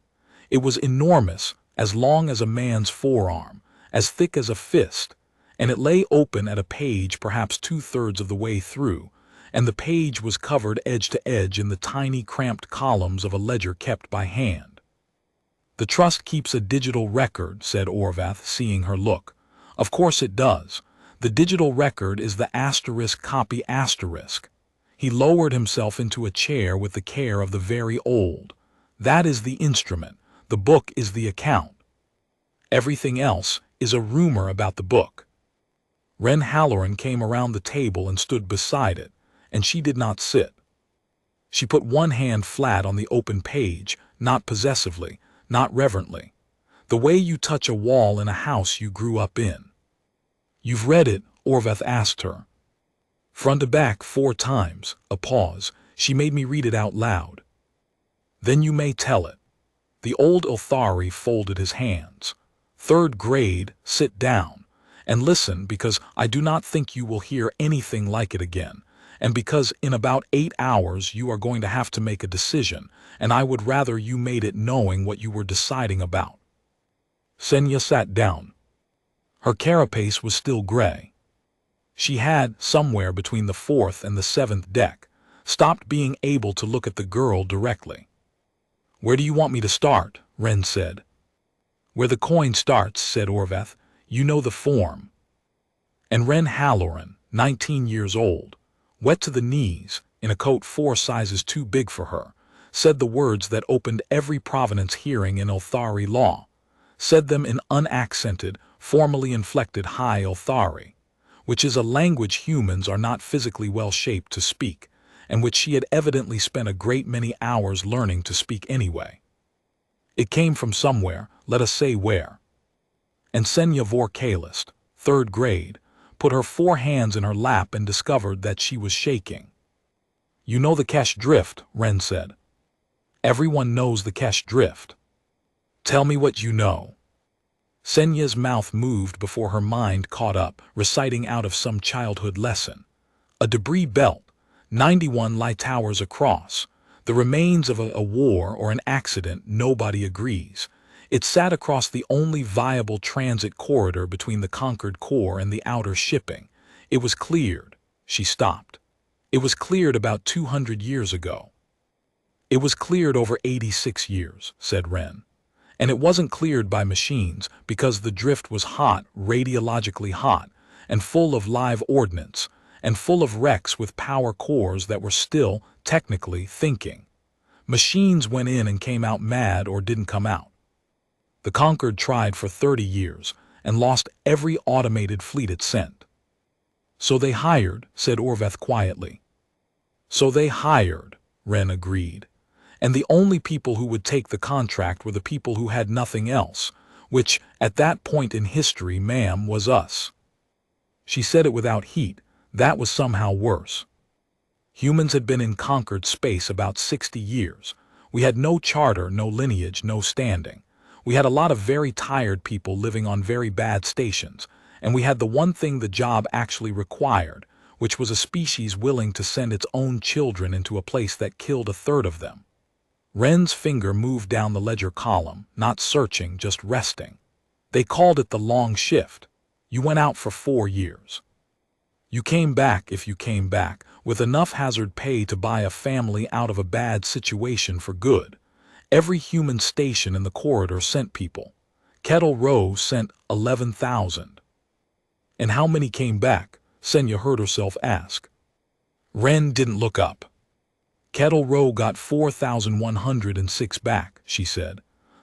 It was enormous, as long as a man's forearm, as thick as a fist, and it lay open at a page perhaps 2/3 of the way through, and the page was covered edge to edge in the tiny cramped columns of a ledger kept by hand. The trust keeps a digital record, said Orvath, seeing her look. Of course it does. The digital record is the asterisk copy asterisk. He lowered himself into a chair with the care of the very old. That is the instrument. The book is the account. Everything else is a rumor about the book. Wren Halloran came around the table and stood beside it, and she did not sit. She put one hand flat on the open page, not possessively, not reverently, the way you touch a wall in a house you grew up in. You've read it, Orvath asked her. Front to back 4 times, a pause. She made me read it out loud. Then you may tell it. The old Ilthari folded his hands. 3rd grade, sit down, and listen, because I do not think you will hear anything like it again, and because in about 8 hours you are going to have to make a decision, and I would rather you made it knowing what you were deciding about. Sennaia sat down. Her carapace was still gray. She had, somewhere between the 4th and the 7th deck, stopped being able to look at the girl directly. Where do you want me to start? Wren said. Where the coin starts, said Orvath. You know the form. And Wren Halloran, 19 years old, wet to the knees, in a coat 4 sizes too big for her, said the words that opened every provenance hearing in Ilthari law, said them in unaccented, formally inflected high Ilthari, which is a language humans are not physically well shaped to speak, and which she had evidently spent a great many hours learning to speak anyway. It came from somewhere, let us say where. And Sennaia Vorr-Kalest, 3rd grade, put her 4 hands in her lap and discovered that she was shaking. "You know the Kesh drift," Wren said. "Everyone knows the Kesh drift. Tell me what you know." Sennia's mouth moved before her mind caught up, reciting out of some childhood lesson. A debris belt, 91 light towers across, the remains of a war or an accident, nobody agrees. It sat across the only viable transit corridor between the Concord core and the outer shipping. It was cleared. She stopped. It was cleared about 200 years ago. "It was cleared over 86 years, said Wren. "And it wasn't cleared by machines because the drift was hot, radiologically hot, and full of live ordnance, and full of wrecks with power cores that were still, technically, thinking. Machines went in and came out mad or didn't come out. The Concord tried for 30 years and lost every automated fleet it sent." "So they hired," said Orveth quietly. "So they hired," Wren agreed. "And the only people who would take the contract were the people who had nothing else, which, at that point in history, ma'am, was us." She said it without heat. That was somehow worse. Humans had been in Concord space about 60 years. We had no charter, no lineage, no standing. We had a lot of very tired people living on very bad stations, and we had the one thing the job actually required, which was a species willing to send its own children into a place that killed a third of them. Wren's finger moved down the ledger column, not searching, just resting. "They called it the long shift. You went out for 4 years. You came back, if you came back, with enough hazard pay to buy a family out of a bad situation for good. Every human station in the corridor sent people. Kettle Row sent 11,000. "And how many came back?" Sennaia heard herself ask. Wren didn't look up. "Kettle Row got 4,106 back," she said.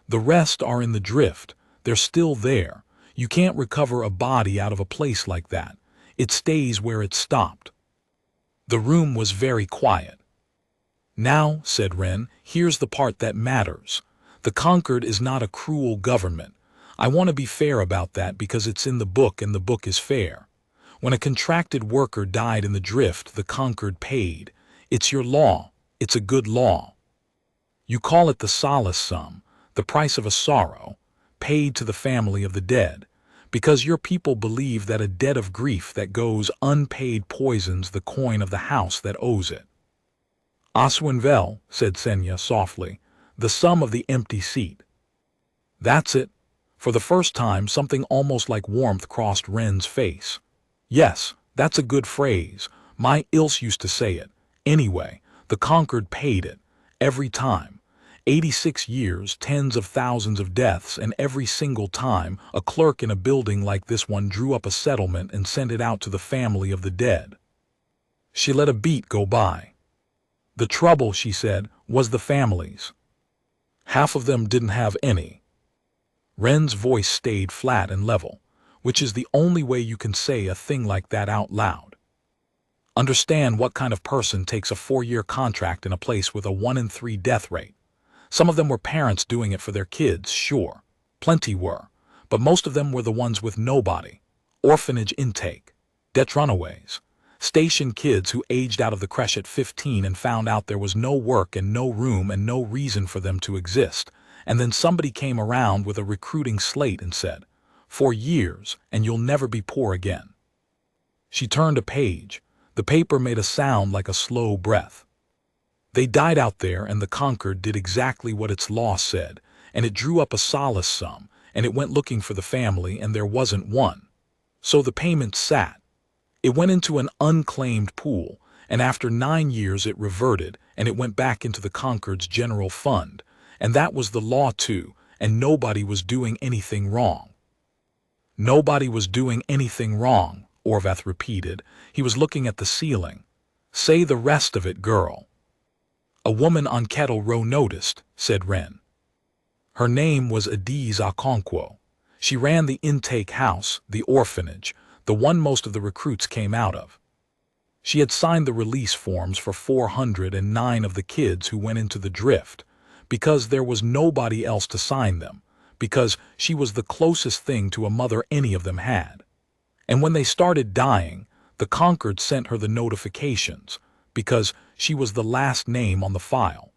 "The rest are in the drift. They're still there. You can't recover a body out of a place like that. It stays where it stopped." The room was very quiet. "Now," said Wren, "here's the part that matters. The Concord is not a cruel government. I want to be fair about that because it's in the book and the book is fair. When a contracted worker died in the drift, the Concord paid. It's your law. It's a good law. You call it the solace sum, the price of a sorrow, paid to the family of the dead, because your people believe that a debt of grief that goes unpaid poisons the coin of the house that owes it." "Aswinvel," said Sennaia softly, "the sum of the empty seat." "That's it." For the first time, something almost like warmth crossed Wren's face. "Yes, that's a good phrase. My Ilse used to say it. Anyway, the Concord paid it. Every time. 86 years, tens of thousands of deaths, and every single time, a clerk in a building like this one drew up a settlement and sent it out to the family of the dead." She let a beat go by. "The trouble," she said, "was the families. Half of them didn't have any." Wren's voice stayed flat and level, which is the only way you can say a thing like that out loud. "Understand what kind of person takes a 4-year contract in a place with a 1 in 3 death rate. Some of them were parents doing it for their kids, sure. Plenty were. But most of them were the ones with nobody. Orphanage intake. Debt runaways. Station kids who aged out of the creche at 15 and found out there was no work and no room and no reason for them to exist. And then somebody came around with a recruiting slate and said, 4 years and you'll never be poor again." She turned a page. The paper made a sound like a slow breath. "They died out there and the Concord did exactly what its law said, and it drew up a solace sum, and it went looking for the family and there wasn't one. So the payment sat. It went into an unclaimed pool, and after 9 years it reverted, and it went back into the Concord's general fund, and that was the law too, and nobody was doing anything wrong." "Nobody was doing anything wrong," Orveth repeated. He was looking at the ceiling. "Say the rest of it, girl." "A woman on Kettle Row noticed," said Wren. "Her name was Adiz Okonkwo. She ran the intake house, the orphanage, the one most of the recruits came out of. She had signed the release forms for 409 of the kids who went into the drift, because there was nobody else to sign them, because she was the closest thing to a mother any of them had. And when they started dying, the Concord sent her the notifications, because she was the last name on the file.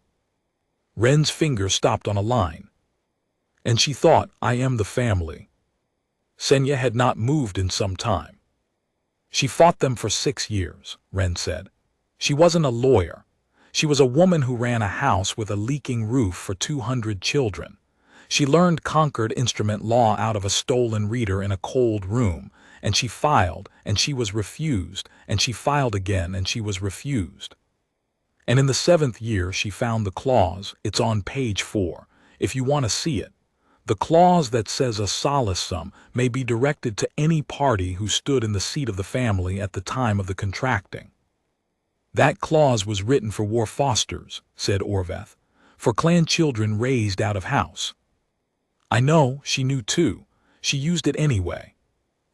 Wren's finger stopped on a line. And she thought, I am the family. Sennaia had not moved in some time. She fought them for 6 years, Wren said. She wasn't a lawyer. She was a woman who ran a house with a leaking roof for 200 children. She learned Concord instrument law out of a stolen reader in a cold room, and she filed, and she was refused, and she filed again, and she was refused. And in the 7th year she found the clause, it's on page 4, if you want to see it. The clause that says a solace sum may be directed to any party who stood in the seat of the family at the time of the contracting. That clause was written for war fosters, said Orveth, for clan children raised out of house. I know, she knew too. She used it anyway.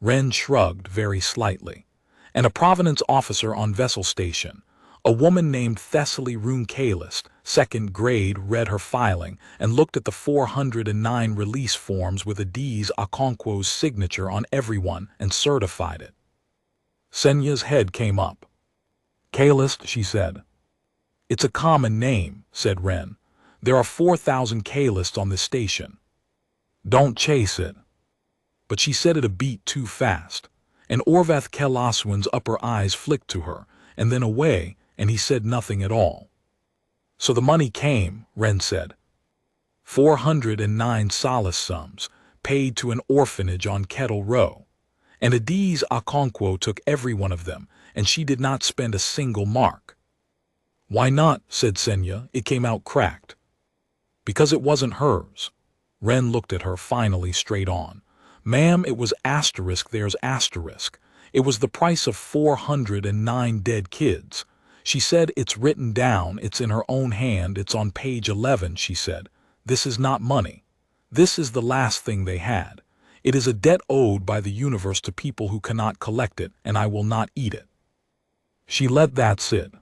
Wren shrugged very slightly. And a provenance officer on vessel station, a woman named Sennaia Vorr-Kalest, 2nd grade, read her filing and looked at the 409 release forms with Adie's Okonkwo's signature on every one and certified it. Sennaia's head came up. Kalest, she said. It's a common name, said Wren. There are 4,000 Kalests on this station. Don't chase it. But she said it a beat too fast, and Orveth Kalest's upper eyes flicked to her, and then away, and he said nothing at all. So the money came, Wren said. 409 solace sums, paid to an orphanage on Kettle Row. And Adie's Okonkwo took every one of them, and she did not spend a single mark. Why not, said Sennaia, it came out cracked. Because it wasn't hers. Wren looked at her finally straight on. Ma'am, it was asterisk, there's asterisk. It was the price of 409 dead kids. She said, it's written down, it's in her own hand, it's on page 11, she said. This is not money. This is the last thing they had. It is a debt owed by the universe to people who cannot collect it, and I will not eat it. She let that sit.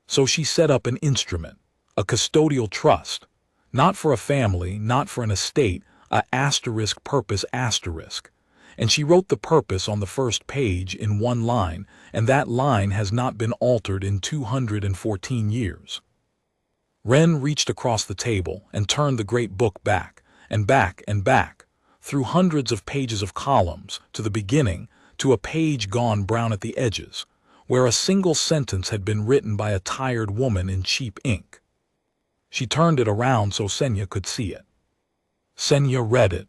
So she set up an instrument, a custodial trust, not for a family, not for an estate, a asterisk purpose asterisk. And she wrote the purpose on the first page in one line, and that line has not been altered in 214 years. Wren reached across the table and turned the great book back, and back, and back, through hundreds of pages of columns, to the beginning, to a page gone brown at the edges, where a single sentence had been written by a tired woman in cheap ink. She turned it around so Sennaia could see it. Sennaia read it.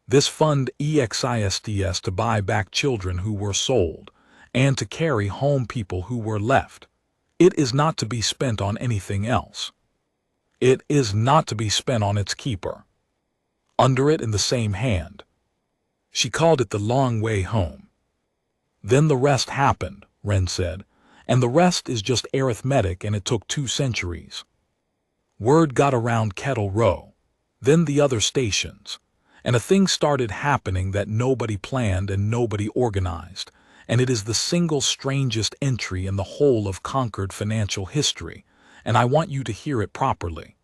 This fund exists to buy back children who were sold, and to carry home people who were left. It is not to be spent on anything else. It is not to be spent on its keeper. Under it in the same hand. She called it the long way home. Then the rest happened, Wren said, and the rest is just arithmetic, and it took 2 centuries. Word got around Kettle Row, then the other stations, and a thing started happening that nobody planned and nobody organized, and it is the single strangest entry in the whole of Concord financial history, and I want you to hear it properly.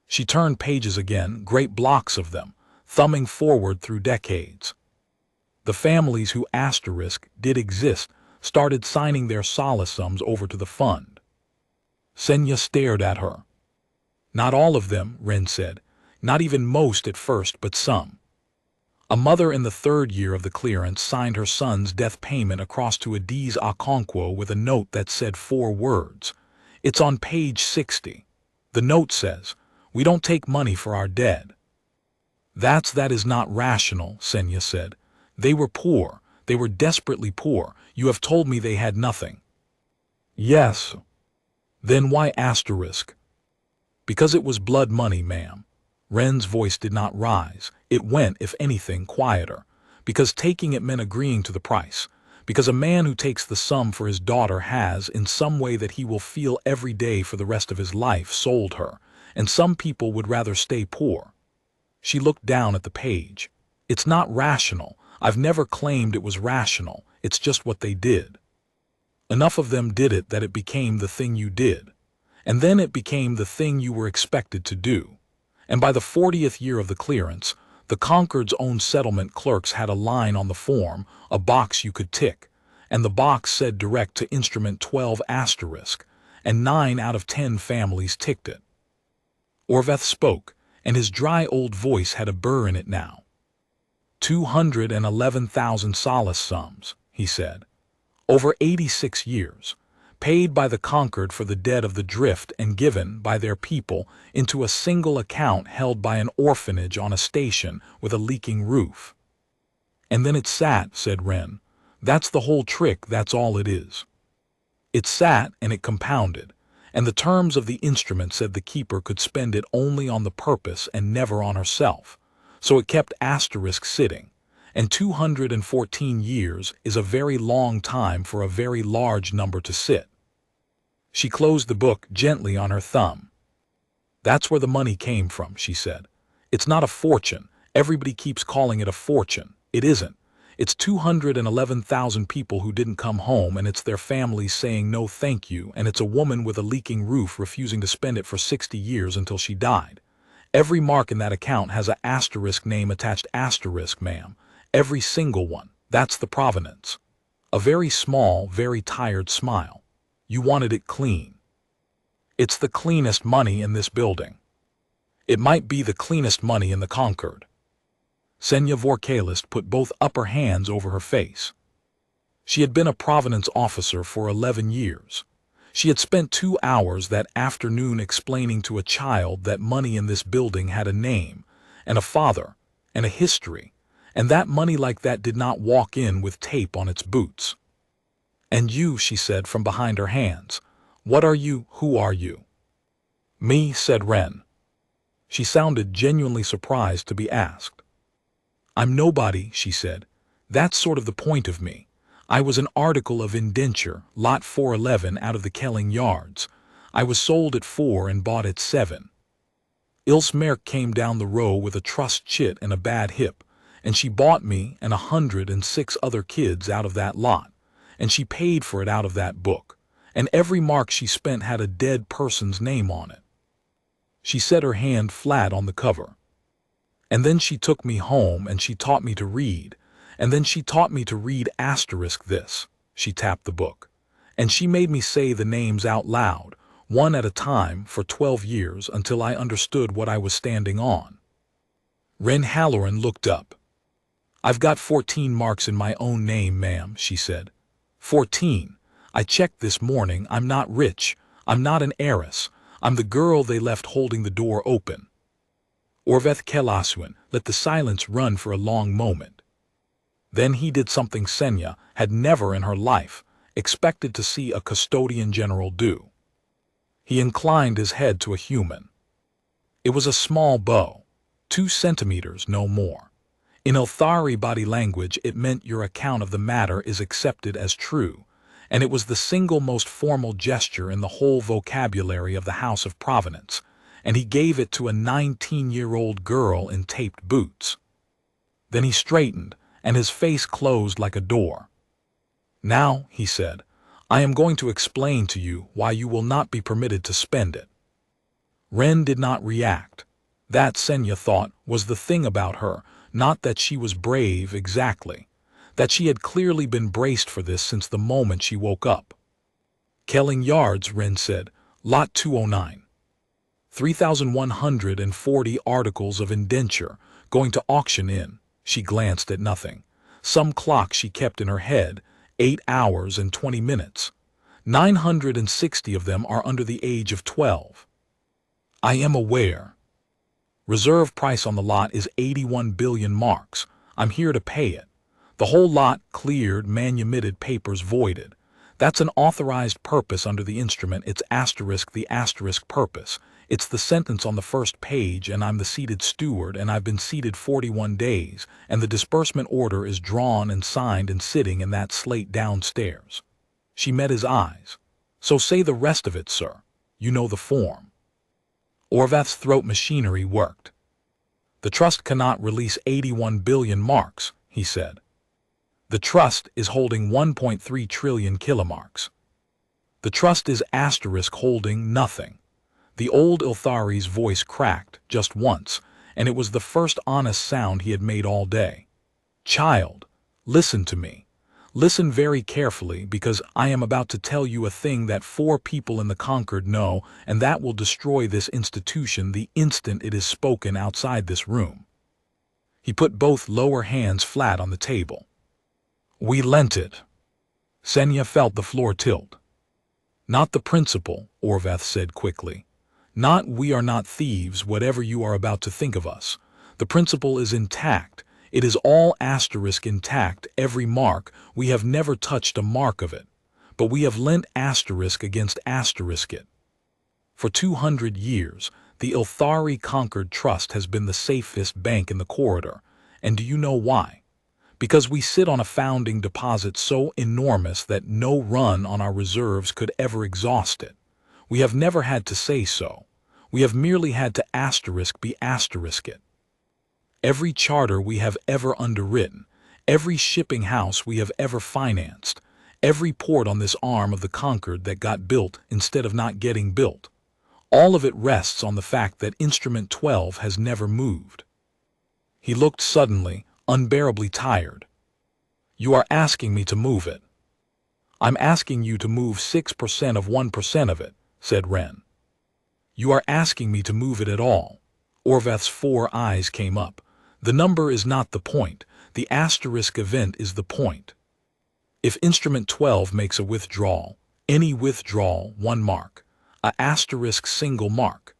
She turned pages again, great blocks of them, thumbing forward through decades. The families who asterisk did exist started signing their solace sums over to the fund. Sennaia stared at her. Not all of them, Wren said. Not even most at first, but some. A mother in the 3rd year of the clearance signed her son's death payment across to Adie's Okonkwo with a note that said 4 words. It's on page 60. The note says, "We don't take money for our dead." That is not rational, Sennaia said. They were poor. They were desperately poor. You have told me they had nothing. Yes. Then why asterisk? Because it was blood money, ma'am. Wren's voice did not rise. It went, if anything, quieter. Because taking it meant agreeing to the price. Because a man who takes the sum for his daughter has, in some way that he will feel every day for the rest of his life, sold her. And some people would rather stay poor. She looked down at the page. It's not rational. I've never claimed it was rational. It's just what they did. Enough of them did it that it became the thing you did. And then it became the thing you were expected to do. And by the 40th year of the clearance, The Concord's own settlement clerks had a line on the form, a box you could tick, and the box said direct to instrument 12 asterisk, and 9 out of 10 families ticked it. Orveth spoke, and his dry old voice had a burr in it now. 211,000 solace sums, he said. Over 86 years, paid by the Concord for the dead of the drift and given by their people into a single account held by an orphanage on a station with a leaking roof. And then it sat, said Wren. That's the whole trick, that's all it is. It sat and it compounded, and the terms of the instrument said the keeper could spend it only on the purpose and never on herself, so it kept asterisk sitting, and 214 years is a very long time for a very large number to sit. She closed the book gently on her thumb. That's where the money came from, she said. It's not a fortune. Everybody keeps calling it a fortune. It isn't. It's 211,000 people who didn't come home, and it's their families saying no thank you, and it's a woman with a leaking roof refusing to spend it for 60 years until she died. Every mark in that account has a asterisk name attached asterisk, ma'am. Every single one. That's the provenance. A very small, very tired smile. You wanted it clean. It's the cleanest money in this building. It might be the cleanest money in the Concord. Sennaia Vorr-Kalest put both upper hands over her face. She had been a provenance officer for 11 years. She had spent 2 hours that afternoon explaining to a child that money in this building had a name, and a father, and a history, and that money like that did not walk in with tape on its boots. And you, she said from behind her hands, what are you, who are you? Me, said Wren. She sounded genuinely surprised to be asked. I'm nobody, she said. That's sort of the point of me. I was an article of indenture, lot 411 out of the Kelling yards. I was sold at 4 and bought at 7. Ilse Merck came down the row with a trust chit and a bad hip, and she bought me and 106 other kids out of that lot, and she paid for it out of that book, and every mark she spent had a dead person's name on it. She set her hand flat on the cover. And then she took me home and she taught me to read, and then she taught me to read asterisk this, she tapped the book, and she made me say the names out loud, one at a time, for 12 years until I understood what I was standing on. Wren Halloran looked up. I've got 14 marks in my own name, ma'am, she said. 14. I checked this morning. I'm not rich. I'm not an heiress. I'm the girl they left holding the door open. Orveth Kalest let the silence run for a long moment. Then he did something Sennaia had never in her life expected to see a custodian general do. He inclined his head to a human. It was a small bow, 2 centimeters, no more. In Ilthari body language, it meant your account of the matter is accepted as true, and it was the single most formal gesture in the whole vocabulary of the House of Provenance, and he gave it to a 19-year-old girl in taped boots. Then he straightened, and his face closed like a door. Now, he said, I am going to explain to you why you will not be permitted to spend it. Wren did not react. That, Sennaia thought, was the thing about her, not that she was brave exactly, that she had clearly been braced for this since the moment she woke up. Kelling yards, Wren said, lot 209. 3,140 articles of indenture going to auction in. She glanced at nothing. Some clock she kept in her head, 8 hours and 20 minutes. 960 of them are under the age of 12. I am aware. Reserve price on the lot is 81 billion marks. I'm here to pay it. The whole lot cleared, manumitted, papers voided. That's an authorized purpose under the instrument. It's asterisk the asterisk purpose. It's the sentence on the first page, and I'm the seated steward, and I've been seated 41 days, and the disbursement order is drawn and signed and sitting in that slate downstairs. She met his eyes. So say the rest of it, sir. You know the form. Orveth's throat machinery worked. The trust cannot release 81 billion marks, he said. The trust is holding 1.3 trillion kilomarks. The trust is asterisk holding nothing. The old Ilthari's voice cracked just once, and it was the first honest sound he had made all day. "Child, listen to me. Listen very carefully, because I am about to tell you a thing that 4 people in the Concord know, and that will destroy this institution the instant it is spoken outside this room." He put both lower hands flat on the table. "We lent it." Sennaia felt the floor tilt. "Not the principal," Orvath said quickly. "Not we are not thieves, whatever you are about to think of us. The principal is intact. It is all asterisk intact, every mark. We have never touched a mark of it. But we have lent asterisk against asterisk it. For 200 years, the Ilthari Concord Trust has been the safest bank in the corridor. And do you know why? Because we sit on a founding deposit so enormous that no run on our reserves could ever exhaust it. We have never had to say so. We have merely had to asterisk be asterisk it. Every charter we have ever underwritten, every shipping house we have ever financed, every port on this arm of the Concord that got built instead of not getting built, all of it rests on the fact that Instrument 12 has never moved." He looked suddenly, unbearably tired. "You are asking me to move it." "I'm asking you to move 6% of 1% of it," said Wren. "You are asking me to move it at all." Orvath's 4 eyes came up. "The number is not the point. The asterisk event is the point. If Instrument 12 makes a withdrawal, any withdrawal, 1 mark, a asterisk single mark,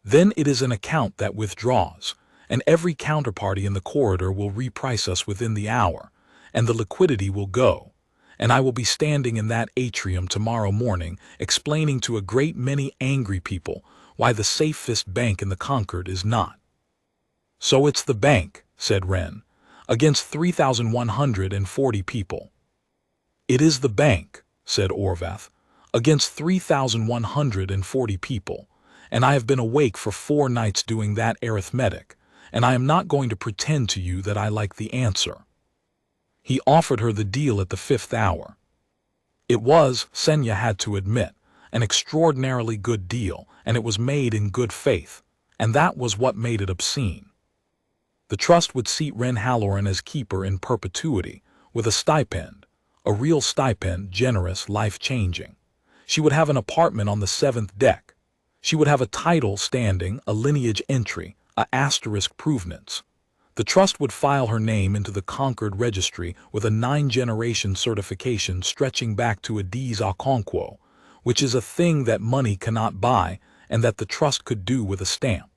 then it is an account that withdraws, and every counterparty in the corridor will reprice us within the hour, and the liquidity will go, and I will be standing in that atrium tomorrow morning explaining to a great many angry people why the safest bank in the Concord is not." "So it's the bank," said Wren, "against 3,140 people." "It is the bank," said Orvath, "against 3,140 people, and I have been awake for 4 nights doing that arithmetic, and I am not going to pretend to you that I like the answer." He offered her the deal at the 5th hour. It was, Sennaia had to admit, an extraordinarily good deal, and it was made in good faith, and that was what made it obscene. The trust would seat Wren Halloran as keeper in perpetuity, with a stipend, a real stipend, generous, life-changing. She would have an apartment on the 7th deck. She would have a title standing, a lineage entry, a asterisk provenance. The trust would file her name into the Concord registry with a 9-generation certification stretching back to a dies a conquo, which is a thing that money cannot buy and that the trust could do with a stamp.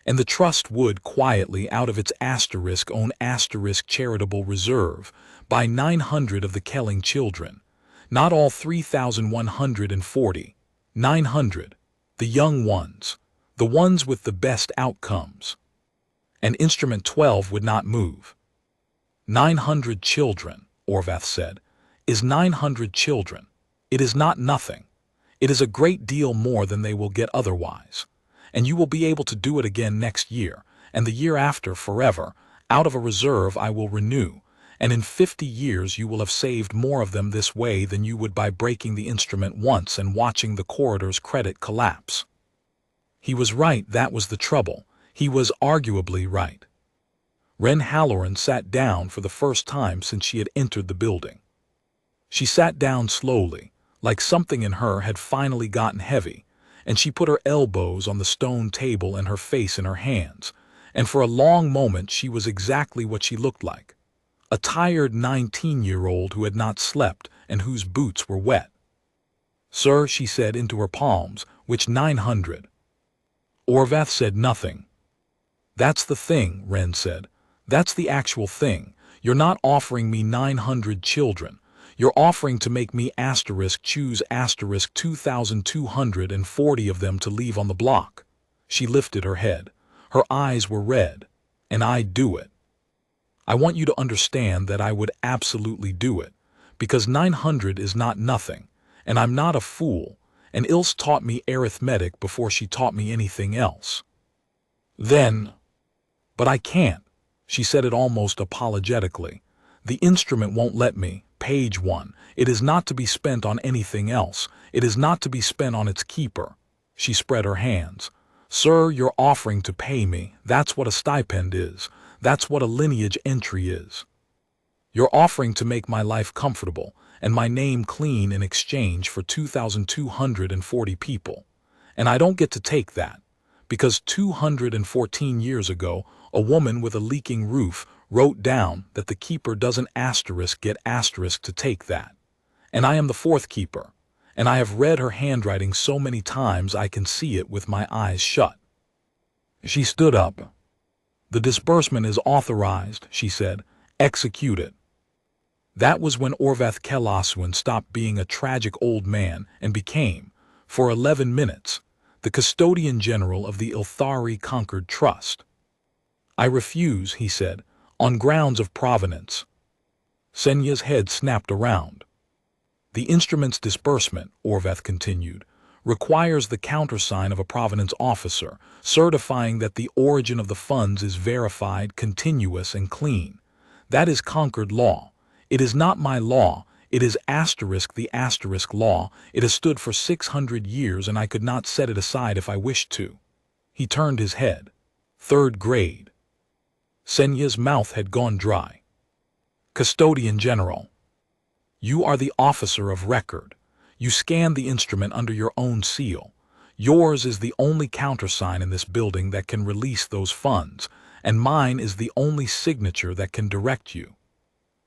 And the trust would, quietly, out of its asterisk own asterisk charitable reserve, buy 900 of the Kelling children, not all 3,140, 900, the young ones, the ones with the best outcomes. And Instrument 12 would not move. 900 children, Orvath said, is 900 children. It is not nothing. It is a great deal more than they will get otherwise. And you will be able to do it again next year, and the year after forever, out of a reserve I will renew, and in 50 years you will have saved more of them this way than you would by breaking the instrument once and watching the corridor's credit collapse. He was right, that was the trouble. He was arguably right. Wren Halloran sat down for the first time since she had entered the building. She sat down slowly, like something in her had finally gotten heavy, and she put her elbows on the stone table and her face in her hands, and for a long moment she was exactly what she looked like, a tired 19-year-old who had not slept and whose boots were wet. "Sir," she said into her palms, "which 900? Orvath said nothing. "That's the thing," Wren said. "That's the actual thing. You're not offering me 900 children. You're offering to make me choose 2,240 of them to leave on the block." She lifted her head. Her eyes were red. "And I'd do it. I want you to understand that I would absolutely do it, because 900 is not nothing, and I'm not a fool, and Ilse taught me arithmetic before she taught me anything else." "Then—" "But I can't." She said it almost apologetically. "The instrument won't let me. Page 1. It is not to be spent on anything else. It is not to be spent on its keeper." She spread her hands. Sir, you're offering to pay me. That's what a stipend is. That's what a lineage entry is. You're offering to make my life comfortable and my name clean in exchange for 2,240 people. And I don't get to take that, because 214 years ago, a woman with a leaking roof wrote down that the keeper doesn't get to take that. And I am the fourth keeper, and I have read her handwriting so many times I can see it with my eyes shut. She stood up. The disbursement is authorized, she said. Execute it. That was when Wren Halloran stopped being a tragic old man and became, for 11 minutes, the custodian general of the Concord Trust. I refuse, he said, on grounds of provenance. Sennia's head snapped around. The instrument's disbursement, Wren continued, requires the countersign of a provenance officer, certifying that the origin of the funds is verified, continuous, and clean. That is Concord law. It is not my law. It is the law. It has stood for 600 years, and I could not set it aside if I wished to. He turned his head. Third grade. Sennia's mouth had gone dry. Custodian General. You are the officer of record. You scan the instrument under your own seal. Yours is the only countersign in this building that can release those funds, and mine is the only signature that can direct you.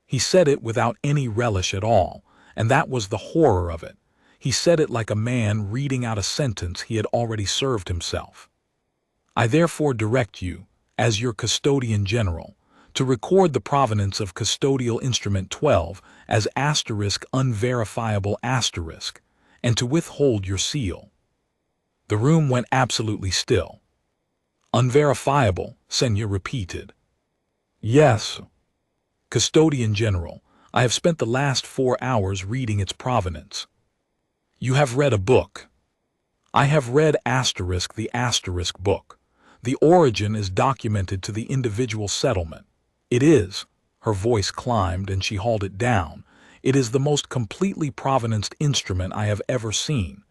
He said it without any relish at all, and that was the horror of it. He said it like a man reading out a sentence he had already served himself. I therefore direct you, as your custodian general, to record the provenance of custodial instrument 12 as unverifiable and to withhold your seal. The room went absolutely still. Unverifiable, Sennaia repeated. Yes. Custodian General, I have spent the last 4 hours reading its provenance. You have read a book. I have read the book. The origin is documented to the individual settlement. It is, her voice climbed and she hauled it down, it is the most completely provenanced instrument I have ever seen.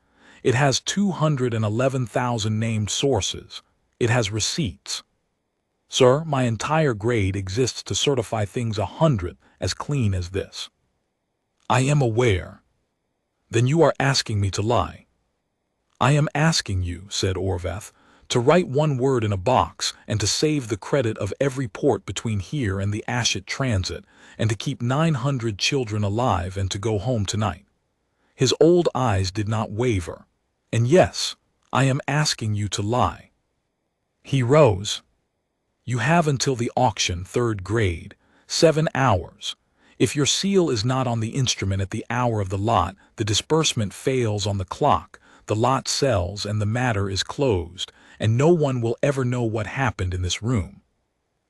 It has 211,000 named sources. It has receipts. Sir, my entire grade exists to certify things 100 as clean as this. I am aware. Then you are asking me to lie. I am asking you, said Wren, to write one word in a box and to save the credit of every port between here and the Ashet Transit and to keep 900 children alive and to go home tonight. His old eyes did not waver. And yes, I am asking you to lie. He rose. You have until the auction, third grade, 7 hours. If your seal is not on the instrument at the hour of the lot, the disbursement fails on the clock, the lot sells and the matter is closed, and no one will ever know what happened in this room.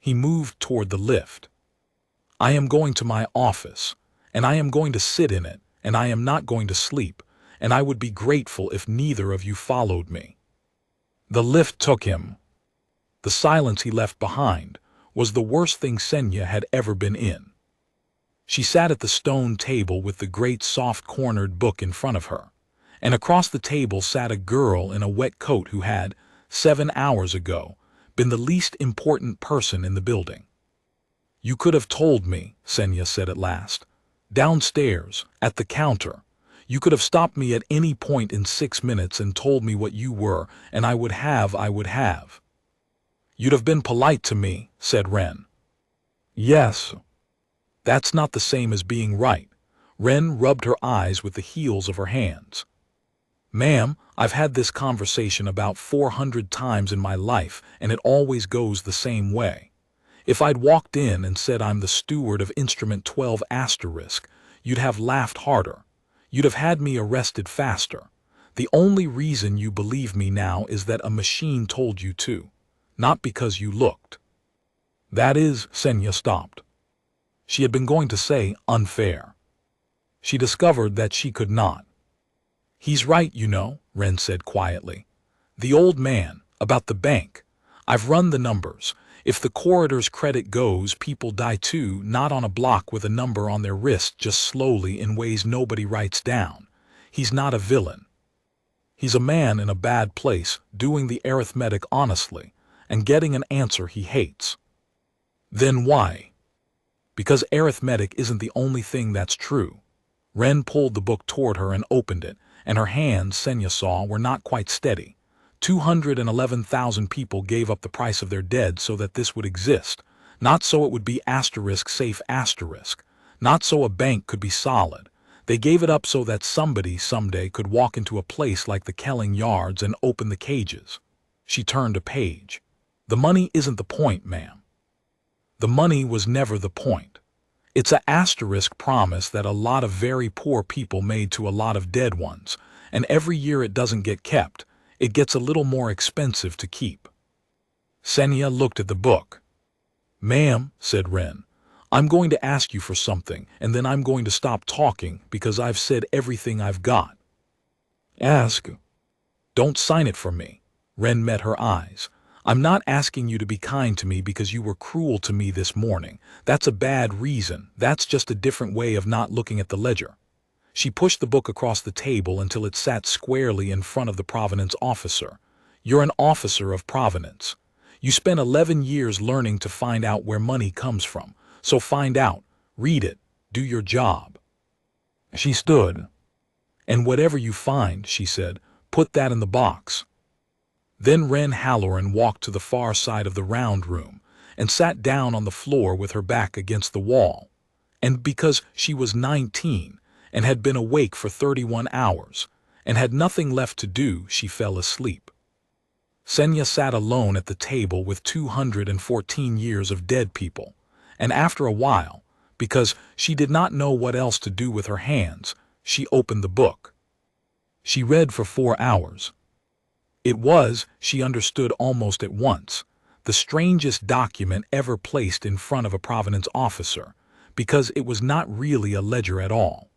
He moved toward the lift. I am going to my office, and I am going to sit in it, and I am not going to sleep, and I would be grateful if neither of you followed me. The lift took him. The silence he left behind was the worst thing Sennaia had ever been in. She sat at the stone table with the great soft-cornered book in front of her, and across the table sat a girl in a wet coat who had, 7 hours ago, been the least important person in the building. You could have told me, Sennaia said at last. Downstairs, at the counter. You could have stopped me at any point in 6 minutes and told me what you were, and I would have. You'd have been polite to me, said Wren. Yes. That's not the same as being right. Wren rubbed her eyes with the heels of her hands. Ma'am, I've had this conversation about 400 times in my life, and it always goes the same way. If I'd walked in and said I'm the steward of instrument 12 *, you'd have laughed harder. You'd have had me arrested faster. The only reason you believe me now is that a machine told you to, not because you looked. That is, Sennaia stopped. She had been going to say unfair. She discovered that she could not. He's right, you know, Wren said quietly. The old man, about the bank. I've run the numbers. If the corridor's credit goes, people die too, not on a block with a number on their wrist, just slowly in ways nobody writes down. He's not a villain. He's a man in a bad place, doing the arithmetic honestly, and getting an answer he hates. Then why? Because arithmetic isn't the only thing that's true. Wren pulled the book toward her and opened it, and her hands, Sennaia saw, were not quite steady. 211,000 people gave up the price of their dead so that this would exist, not so it would be *safe*, not so a bank could be solid. They gave it up so that somebody someday could walk into a place like the Kelling Yards and open the cages. She turned a page. The money isn't the point, ma'am. The money was never the point. It's a * promise that a lot of very poor people made to a lot of dead ones, and every year it doesn't get kept, it gets a little more expensive to keep. Sennaia looked at the book. "Ma'am," said Wren, "I'm going to ask you for something, and then I'm going to stop talking because I've said everything I've got." "Ask." "Don't sign it for me." Wren met her eyes. "I'm not asking you to be kind to me because you were cruel to me this morning. That's a bad reason. That's just a different way of not looking at the ledger." She pushed the book across the table until it sat squarely in front of the provenance officer. "You're an officer of provenance. You spent 11 years learning to find out where money comes from. So find out, read it, do your job." She stood. "And whatever you find," she said, "put that in the box." Then Wren Halloran walked to the far side of the round room and sat down on the floor with her back against the wall. And because she was 19 and had been awake for 31 hours and had nothing left to do, she fell asleep. Sennaia sat alone at the table with 214 years of dead people, and after a while, because she did not know what else to do with her hands, she opened the book. She read for 4 hours. It was, she understood almost at once, the strangest document ever placed in front of a provenance officer, because it was not really a ledger at all.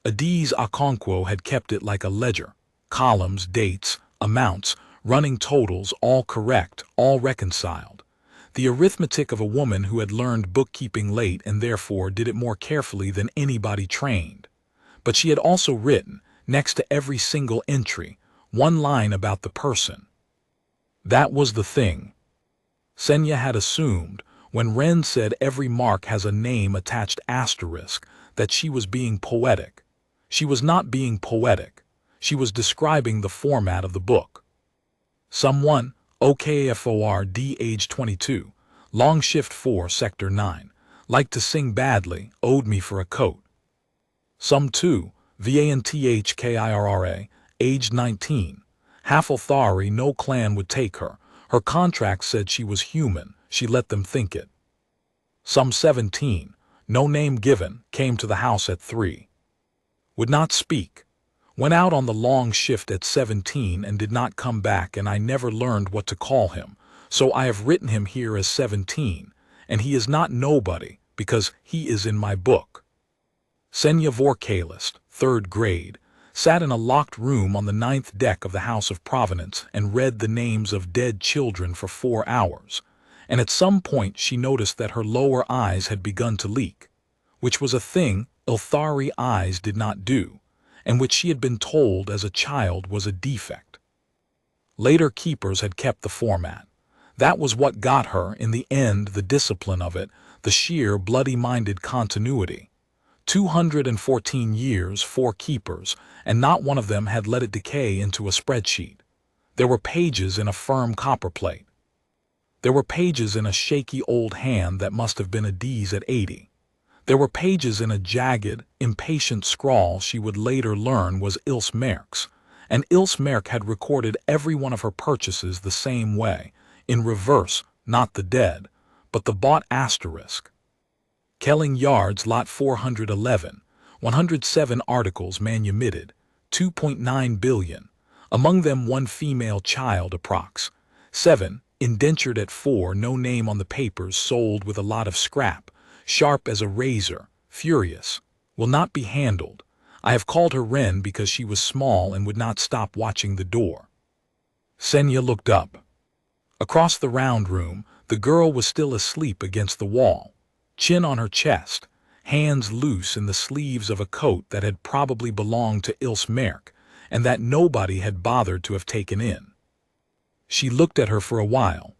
Adis Okonkwo had kept it like a ledger: columns, dates, amounts, running totals, all correct, all reconciled. The arithmetic of a woman who had learned bookkeeping late and therefore did it more carefully than anybody trained. But she had also written, next to every single entry, one line about the person. That was the thing. Sennaia had assumed, when Wren said every mark has a name attached asterisk, that she was being poetic. She was not being poetic. She was describing the format of the book. Someone, OKFORD, age 22, long shift 4, sector 9, liked to sing badly, owed me for a coat. Some 2, VANTHKIRRA, aged 19, Halfalthari, no clan would take her. Her contract said she was human, she let them think it. Some 17, no name given, came to the house at 3. Would not speak. Went out on the long shift at 17 and did not come back, and I never learned what to call him, so I have written him here as 17, and he is not nobody, because he is in my book. Sennaia Vorr-Kalest, 3rd grade, sat in a locked room on the 9th deck of the House of Provenance and read the names of dead children for 4 hours, and at some point she noticed that her lower eyes had begun to leak, which was a thing Ilthari eyes did not do, and which she had been told as a child was a defect. Later keepers had kept the format. That was what got her, in the end, the discipline of it, the sheer bloody-minded continuity. 214 years, 4 keepers, and not one of them had let it decay into a spreadsheet. There were pages in a firm copperplate. There were pages in a shaky old hand that must have been a D's at 80. There were pages in a jagged, impatient scrawl she would later learn was Ilse Merck's, and Ilse Merck had recorded every one of her purchases the same way, in reverse, not the dead, but the bought asterisk. Kelling Yards, lot 411, 107 articles manumitted, 2.9 billion, among them 1 female child approx. 7, indentured at 4, no name on the papers, sold with a lot of scrap, sharp as a razor, furious, will not be handled. I have called her Wren because she was small and would not stop watching the door. Sennaia looked up. Across the round room, the girl was still asleep against the wall, chin on her chest, hands loose in the sleeves of a coat that had probably belonged to Ilse Merck, and that nobody had bothered to have taken in. She looked at her for a while.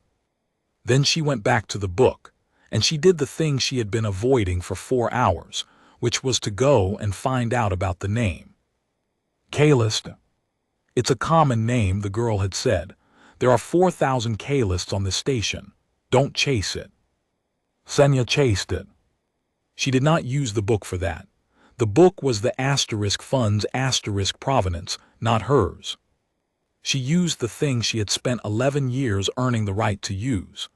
Then she went back to the book, and she did the thing she had been avoiding for 4 hours, which was to go and find out about the name. Kalest. It's a common name, the girl had said. There are 4,000 Kalests on this station. Don't chase it. Sennaia chased it. She did not use the book for that. The book was the *fund's provenance, not hers. She used the thing she had spent 11 years earning the right to use.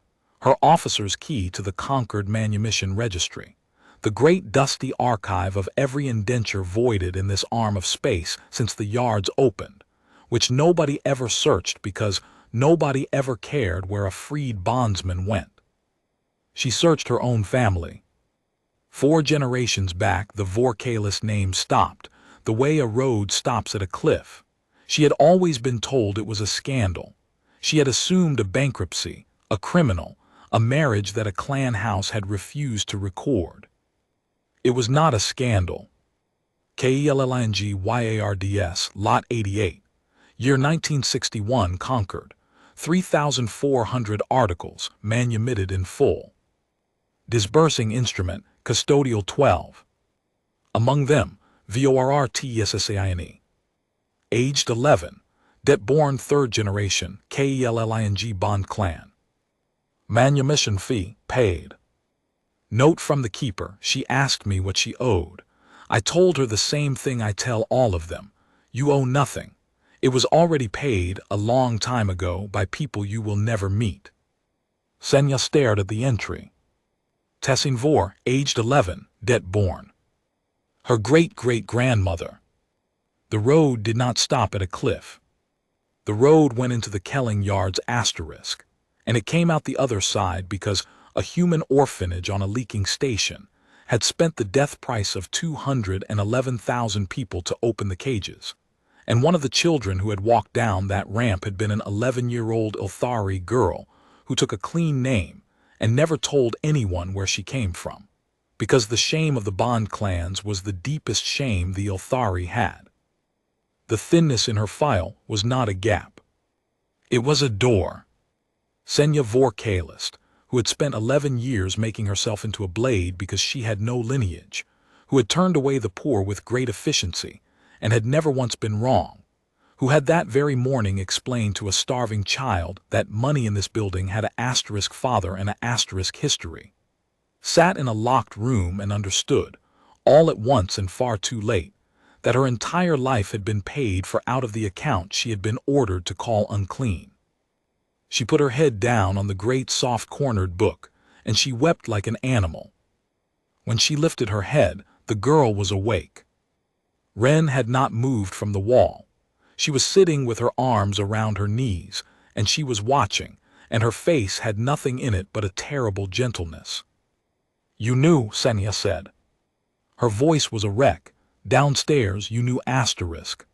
Her officer's key to the Concord manumission registry. The great dusty archive of every indenture voided in this arm of space since the yards opened, which nobody ever searched because nobody ever cared where a freed bondsman went. She searched her own family. 4 generations back, the Vorr-Kalest name stopped, the way a road stops at a cliff. She had always been told it was a scandal. She had assumed a bankruptcy, a criminal, a marriage that a clan house had refused to record. It was not a scandal. KELLINGYARDS, Lot 88. Year 1961, Concord. 3,400 articles, manumitted in full. Disbursing instrument, custodial 12. Among them, VORRTSSAINE. Aged 11. Debt born 3rd generation, KELLING bond clan. Manumission fee, paid. Note from the keeper, she asked me what she owed. I told her the same thing I tell all of them. You owe nothing. It was already paid a long time ago by people you will never meet. Sennaia stared at the entry. Tessin Vorr, aged 11, debt born. Her great-great-grandmother. The road did not stop at a cliff. The road went into the Kelling Yards asterisk, and it came out the other side because a human orphanage on a leaking station had spent the death price of 211,000 people to open the cages, and one of the children who had walked down that ramp had been an 11-year-old Ilthari girl who took a clean name and never told anyone where she came from, because the shame of the Bond clans was the deepest shame the Ilthari had. The thinness in her file was not a gap. It was a door. Sennaia Vorr-Kalest, who had spent 11 years making herself into a blade because she had no lineage, who had turned away the poor with great efficiency and had never once been wrong, who had that very morning explained to a starving child that money in this building had an asterisk father and an asterisk history, sat in a locked room and understood, all at once and far too late, that her entire life had been paid for out of the account she had been ordered to call unclean. She put her head down on the great soft-cornered book, and she wept like an animal. When she lifted her head, the girl was awake. Wren had not moved from the wall. She was sitting with her arms around her knees, and she was watching, and her face had nothing in it but a terrible gentleness. "You knew," Sennaia said. Her voice was a wreck. "Downstairs, you knew asterisk."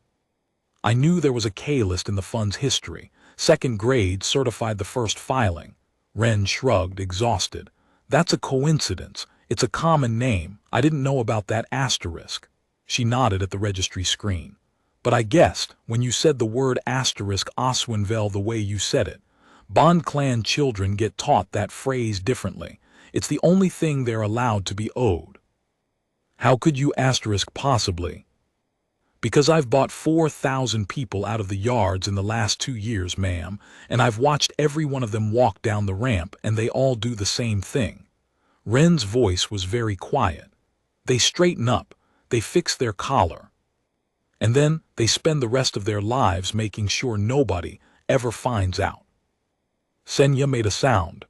"I knew there was a Kalest in the fund's history. 2nd grade certified the first filing." Wren shrugged, exhausted. "That's a coincidence. It's a common name. I didn't know about that asterisk." She nodded at the registry screen. "But I guessed, when you said the word asterisk Oswinvel the way you said it. Bond clan children get taught that phrase differently. It's the only thing they're allowed to be owed." "How could you asterisk possibly?" "Because I've bought 4,000 people out of the yards in the last 2 years, ma'am, and I've watched every one of them walk down the ramp, and they all do the same thing." Wren's voice was very quiet. "They straighten up, they fix their collar, and then they spend the rest of their lives making sure nobody ever finds out." Sennaia made a sound.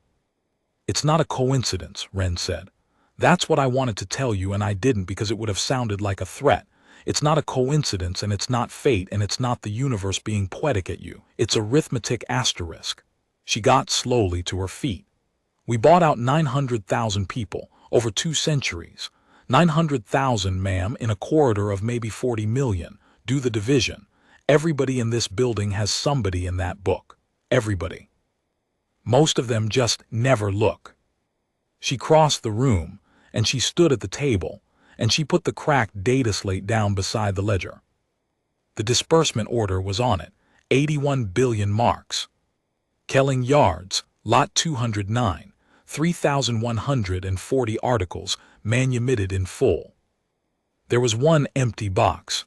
"It's not a coincidence," Wren said. "That's what I wanted to tell you, and I didn't because it would have sounded like a threat. It's not a coincidence, and it's not fate, and it's not the universe being poetic at you. It's arithmetic asterisk." She got slowly to her feet. "We bought out 900,000 people, over 2 centuries. 900,000, ma'am, in a corridor of maybe 40 million. Do the division. Everybody in this building has somebody in that book. Everybody. Most of them just never look." She crossed the room, and she stood at the table, and she put the cracked dataslate down beside the ledger. The disbursement order was on it, 81 billion marks. Kelling Yards, Lot 209, 3,140 articles, manumitted in full. There was one empty box.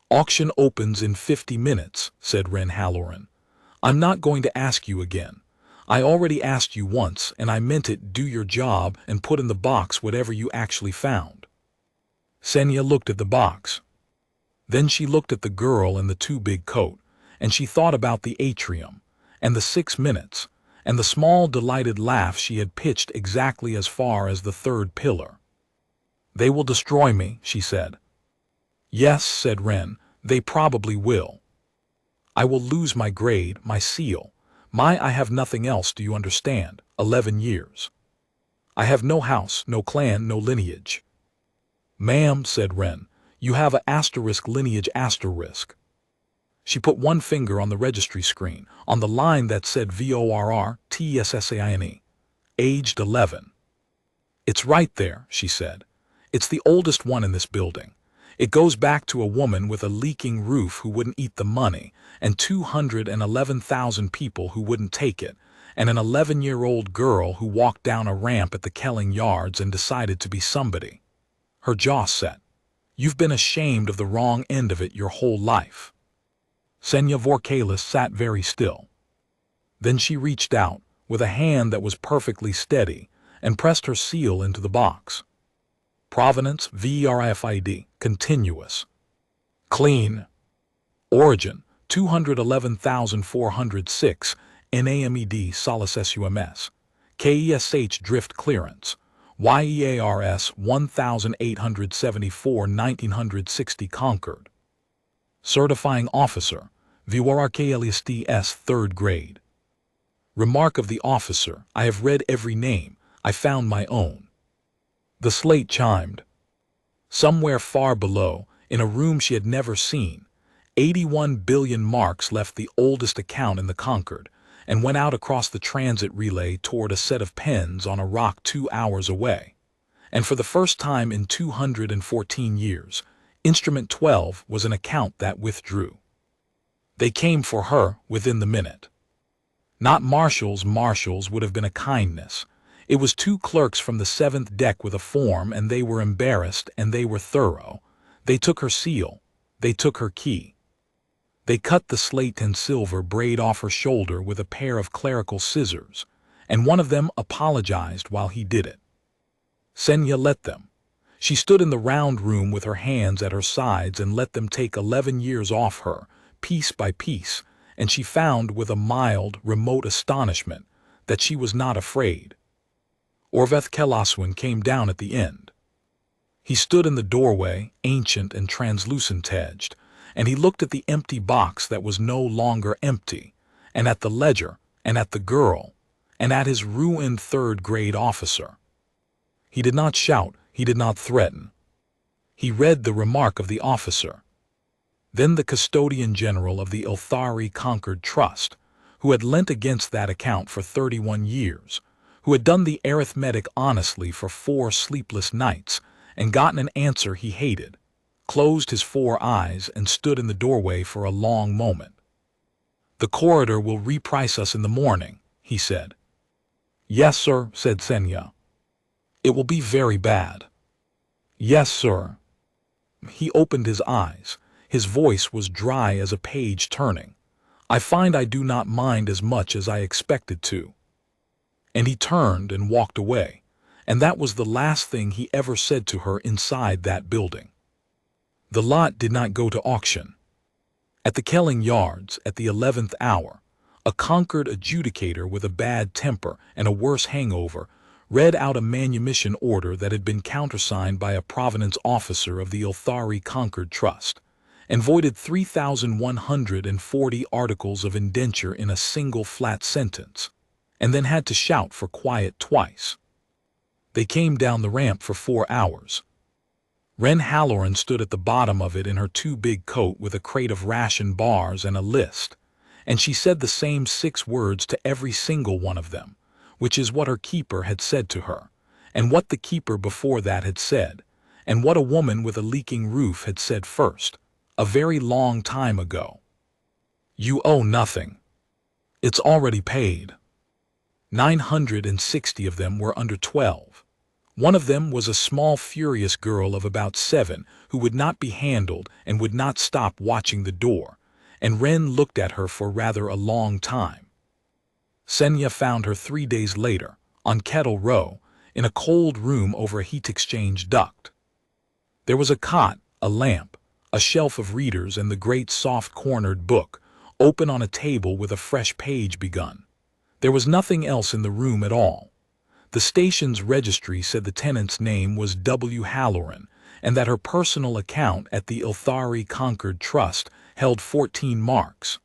"Auction opens in 50 minutes, said Wren Halloran. "I'm not going to ask you again. I already asked you once, and I meant it. Do your job and put in the box whatever you actually found." Sennaia looked at the box. Then she looked at the girl in the too big coat, and she thought about the atrium, and the 6 minutes, and the small delighted laugh she had pitched exactly as far as the third pillar. "They will destroy me," she said. "Yes," said Wren, "they probably will. I will lose my grade, my seal, I have nothing else, do you understand? 11 years. I have no house, no clan, no lineage." "Ma'am," said Wren, "you have a asterisk lineage asterisk." She put one finger on the registry screen, on the line that said VORR-TSSAINE, aged 11. "It's right there," she said. "It's the oldest one in this building. It goes back to a woman with a leaking roof who wouldn't eat the money, and 211,000 people who wouldn't take it, and an 11-year-old girl who walked down a ramp at the Kelling Yards and decided to be somebody." Her jaw set. "You've been ashamed of the wrong end of it your whole life." Sennaia Vorr-Kalest sat very still. Then she reached out, with a hand that was perfectly steady, and pressed her seal into the box. "Provenance, VRIFID, continuous. Clean. Origin, 211,406, NAMED Solace SUMS. KESH Drift Clearance. YEARS 1874 1960 Concord. Certifying Officer, Vorr-Kalest S. 3rd grade. Remark of the officer, I have read every name, I found my own." The slate chimed. Somewhere far below, in a room she had never seen, 81 billion marks left the oldest account in the Concord, and went out across the transit relay toward a set of pens on a rock 2 hours away. And for the first time in 214 years, Instrument 12 was an account that withdrew. They came for her within the minute. Not marshals would have been a kindness. It was 2 clerks from the 7th deck with a form, and they were embarrassed, and they were thorough. They took her seal. They took her key. They cut the slate and silver braid off her shoulder with a pair of clerical scissors, and one of them apologized while he did it. Sennaia let them. She stood in the round room with her hands at her sides and let them take 11 years off her, piece by piece, and she found with a mild, remote astonishment that she was not afraid. Orveth-Kelaswin came down at the end. He stood in the doorway, ancient and translucent-edged, and he looked at the empty box that was no longer empty, and at the ledger, and at the girl, and at his ruined 3rd grade officer. He did not shout, he did not threaten. He read the remark of the officer. Then the custodian general of the Ilthari Concord Trust, who had lent against that account for 31 years, who had done the arithmetic honestly for 4 sleepless nights and gotten an answer he hated, closed his 4 eyes and stood in the doorway for a long moment. "The corridor will reprice us in the morning," he said. "Yes, sir," said Sennaia. "It will be very bad." "Yes, sir." He opened his eyes. His voice was dry as a page turning. "I find I do not mind as much as I expected to." And he turned and walked away, and that was the last thing he ever said to her inside that building. The lot did not go to auction. At the Kelling Yards, at the 11th hour, a Concord adjudicator with a bad temper and a worse hangover read out a manumission order that had been countersigned by a provenance officer of the Ilthari Concord Trust, and voided 3,140 articles of indenture in a single flat sentence, and then had to shout for quiet twice. They came down the ramp for 4 hours. Wren Halloran stood at the bottom of it in her too big coat with a crate of ration bars and a list, and she said the same 6 words to every single one of them, which is what her keeper had said to her, and what the keeper before that had said, and what a woman with a leaking roof had said first, a very long time ago. You owe nothing. It's already paid. 960 of them were under 12. One of them was a small, furious girl of about 7 who would not be handled and would not stop watching the door, and Wren looked at her for rather a long time. Sennaia found her 3 days later, on Kettle Row, in a cold room over a heat exchange duct. There was a cot, a lamp, a shelf of readers, and the great soft-cornered book, open on a table with a fresh page begun. There was nothing else in the room at all. The station's registry said the tenant's name was W. Halloran, and that her personal account at the Concord Trust held 14 marks.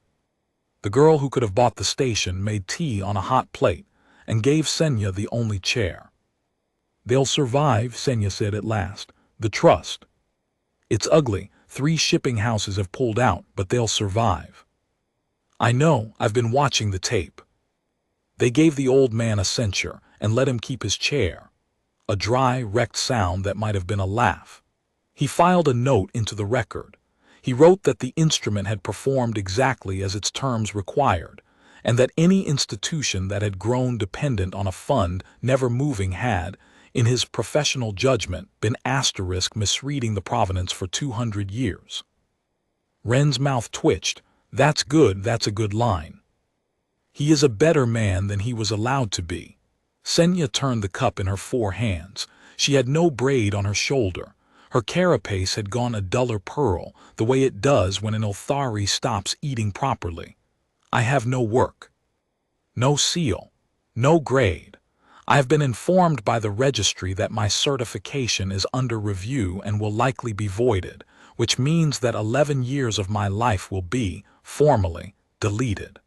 The girl who could have bought the station made tea on a hot plate and gave Sennaia the only chair. "They'll survive," Sennaia said at last. "The trust. It's ugly. 3 shipping houses have pulled out, but they'll survive." "I know. I've been watching the tape." They gave the old man a censure and let him keep his chair. A dry, wrecked sound that might have been a laugh. He filed a note into the record. He wrote that the instrument had performed exactly as its terms required, and that any institution that had grown dependent on a fund never moving had, in his professional judgment, been misreading the provenance for 200 years. Wren's mouth twitched. "That's good, that's a good line. He is a better man than he was allowed to be." Sennaia turned the cup in her 4 hands. She had no braid on her shoulder. Her carapace had gone a duller pearl, the way it does when an Ilthari stops eating properly. "I have no work. No seal. No grade. I have been informed by the registry that my certification is under review and will likely be voided, which means that 11 years of my life will be, formally, deleted."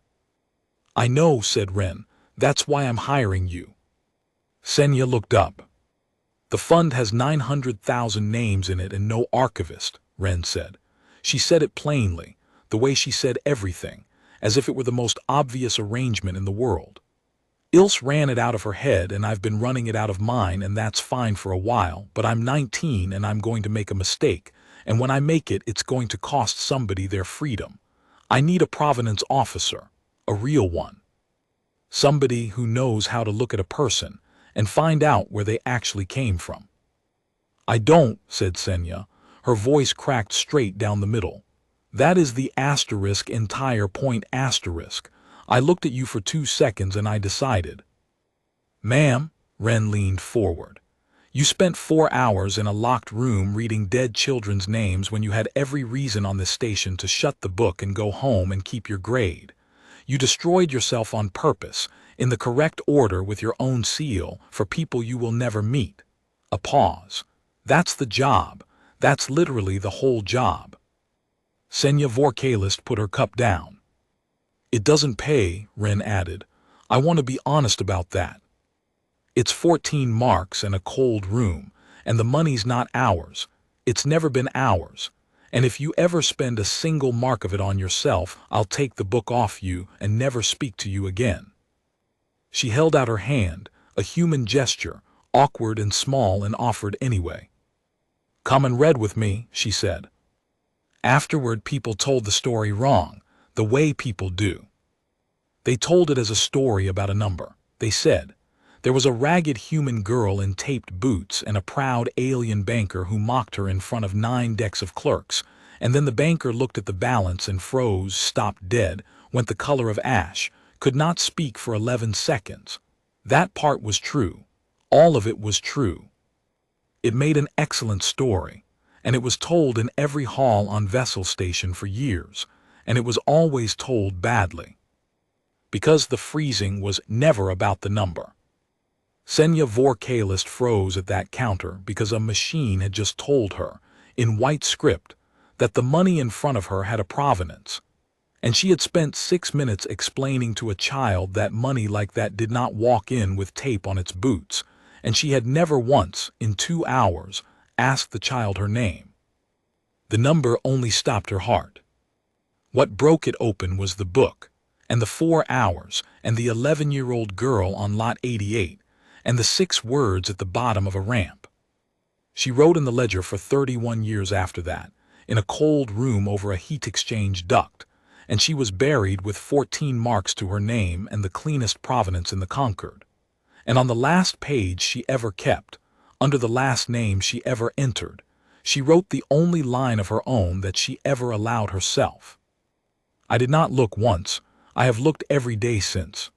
"I know," said Wren. "That's why I'm hiring you." Sennaia looked up. "The fund has 900,000 names in it and no archivist," Wren said. She said it plainly, the way she said everything, as if it were the most obvious arrangement in the world. "Ilse ran it out of her head and I've been running it out of mine, and that's fine for a while, but I'm 19 and I'm going to make a mistake, and when I make it, it's going to cost somebody their freedom. I need a provenance officer, a real one. Somebody who knows how to look at a person and find out where they actually came from." "I don't," said Sennaia. Her voice cracked straight down the middle. "That is the entire point. I looked at you for 2 seconds and I decided." "Ma'am," Wren leaned forward, "you spent 4 hours in a locked room reading dead children's names when you had every reason on this station to shut the book and go home and keep your grade. You destroyed yourself on purpose, in the correct order with your own seal, for people you will never meet." A pause. "That's the job. That's literally the whole job." Sennaia Vorr-Kalest put her cup down. "It doesn't pay," Wren added. "I want to be honest about that. It's 14 marks and a cold room, and the money's not ours. It's never been ours. And if you ever spend a single mark of it on yourself, I'll take the book off you and never speak to you again." She held out her hand, a human gesture, awkward and small, and offered anyway. "Come and read with me," she said. Afterward, people told the story wrong, the way people do. They told it as a story about a number. They said, there was a ragged human girl in taped boots and a proud alien banker who mocked her in front of 9 decks of clerks, and then the banker looked at the balance and froze, stopped dead, went the color of ash, could not speak for 11 seconds. That part was true. All of it was true. It made an excellent story, and it was told in every hall on Vessel Station for years, and it was always told badly. Because the freezing was never about the number. Sennaia Vorr-Kalest froze at that counter because a machine had just told her, in white script, that the money in front of her had a provenance. And she had spent 6 minutes explaining to a child that money like that did not walk in with tape on its boots, and she had never once, in 2 hours, asked the child her name. The number only stopped her heart. What broke it open was the book, and the 4 hours, and the 11-year-old girl on lot 88, and the 6 words at the bottom of a ramp. She wrote in the ledger for 31 years after that, in a cold room over a heat exchange duct, and she was buried with 14 marks to her name and the cleanest provenance in the Concord. And on the last page she ever kept, under the last name she ever entered, she wrote the only line of her own that she ever allowed herself. I did not look once. I have looked every day since.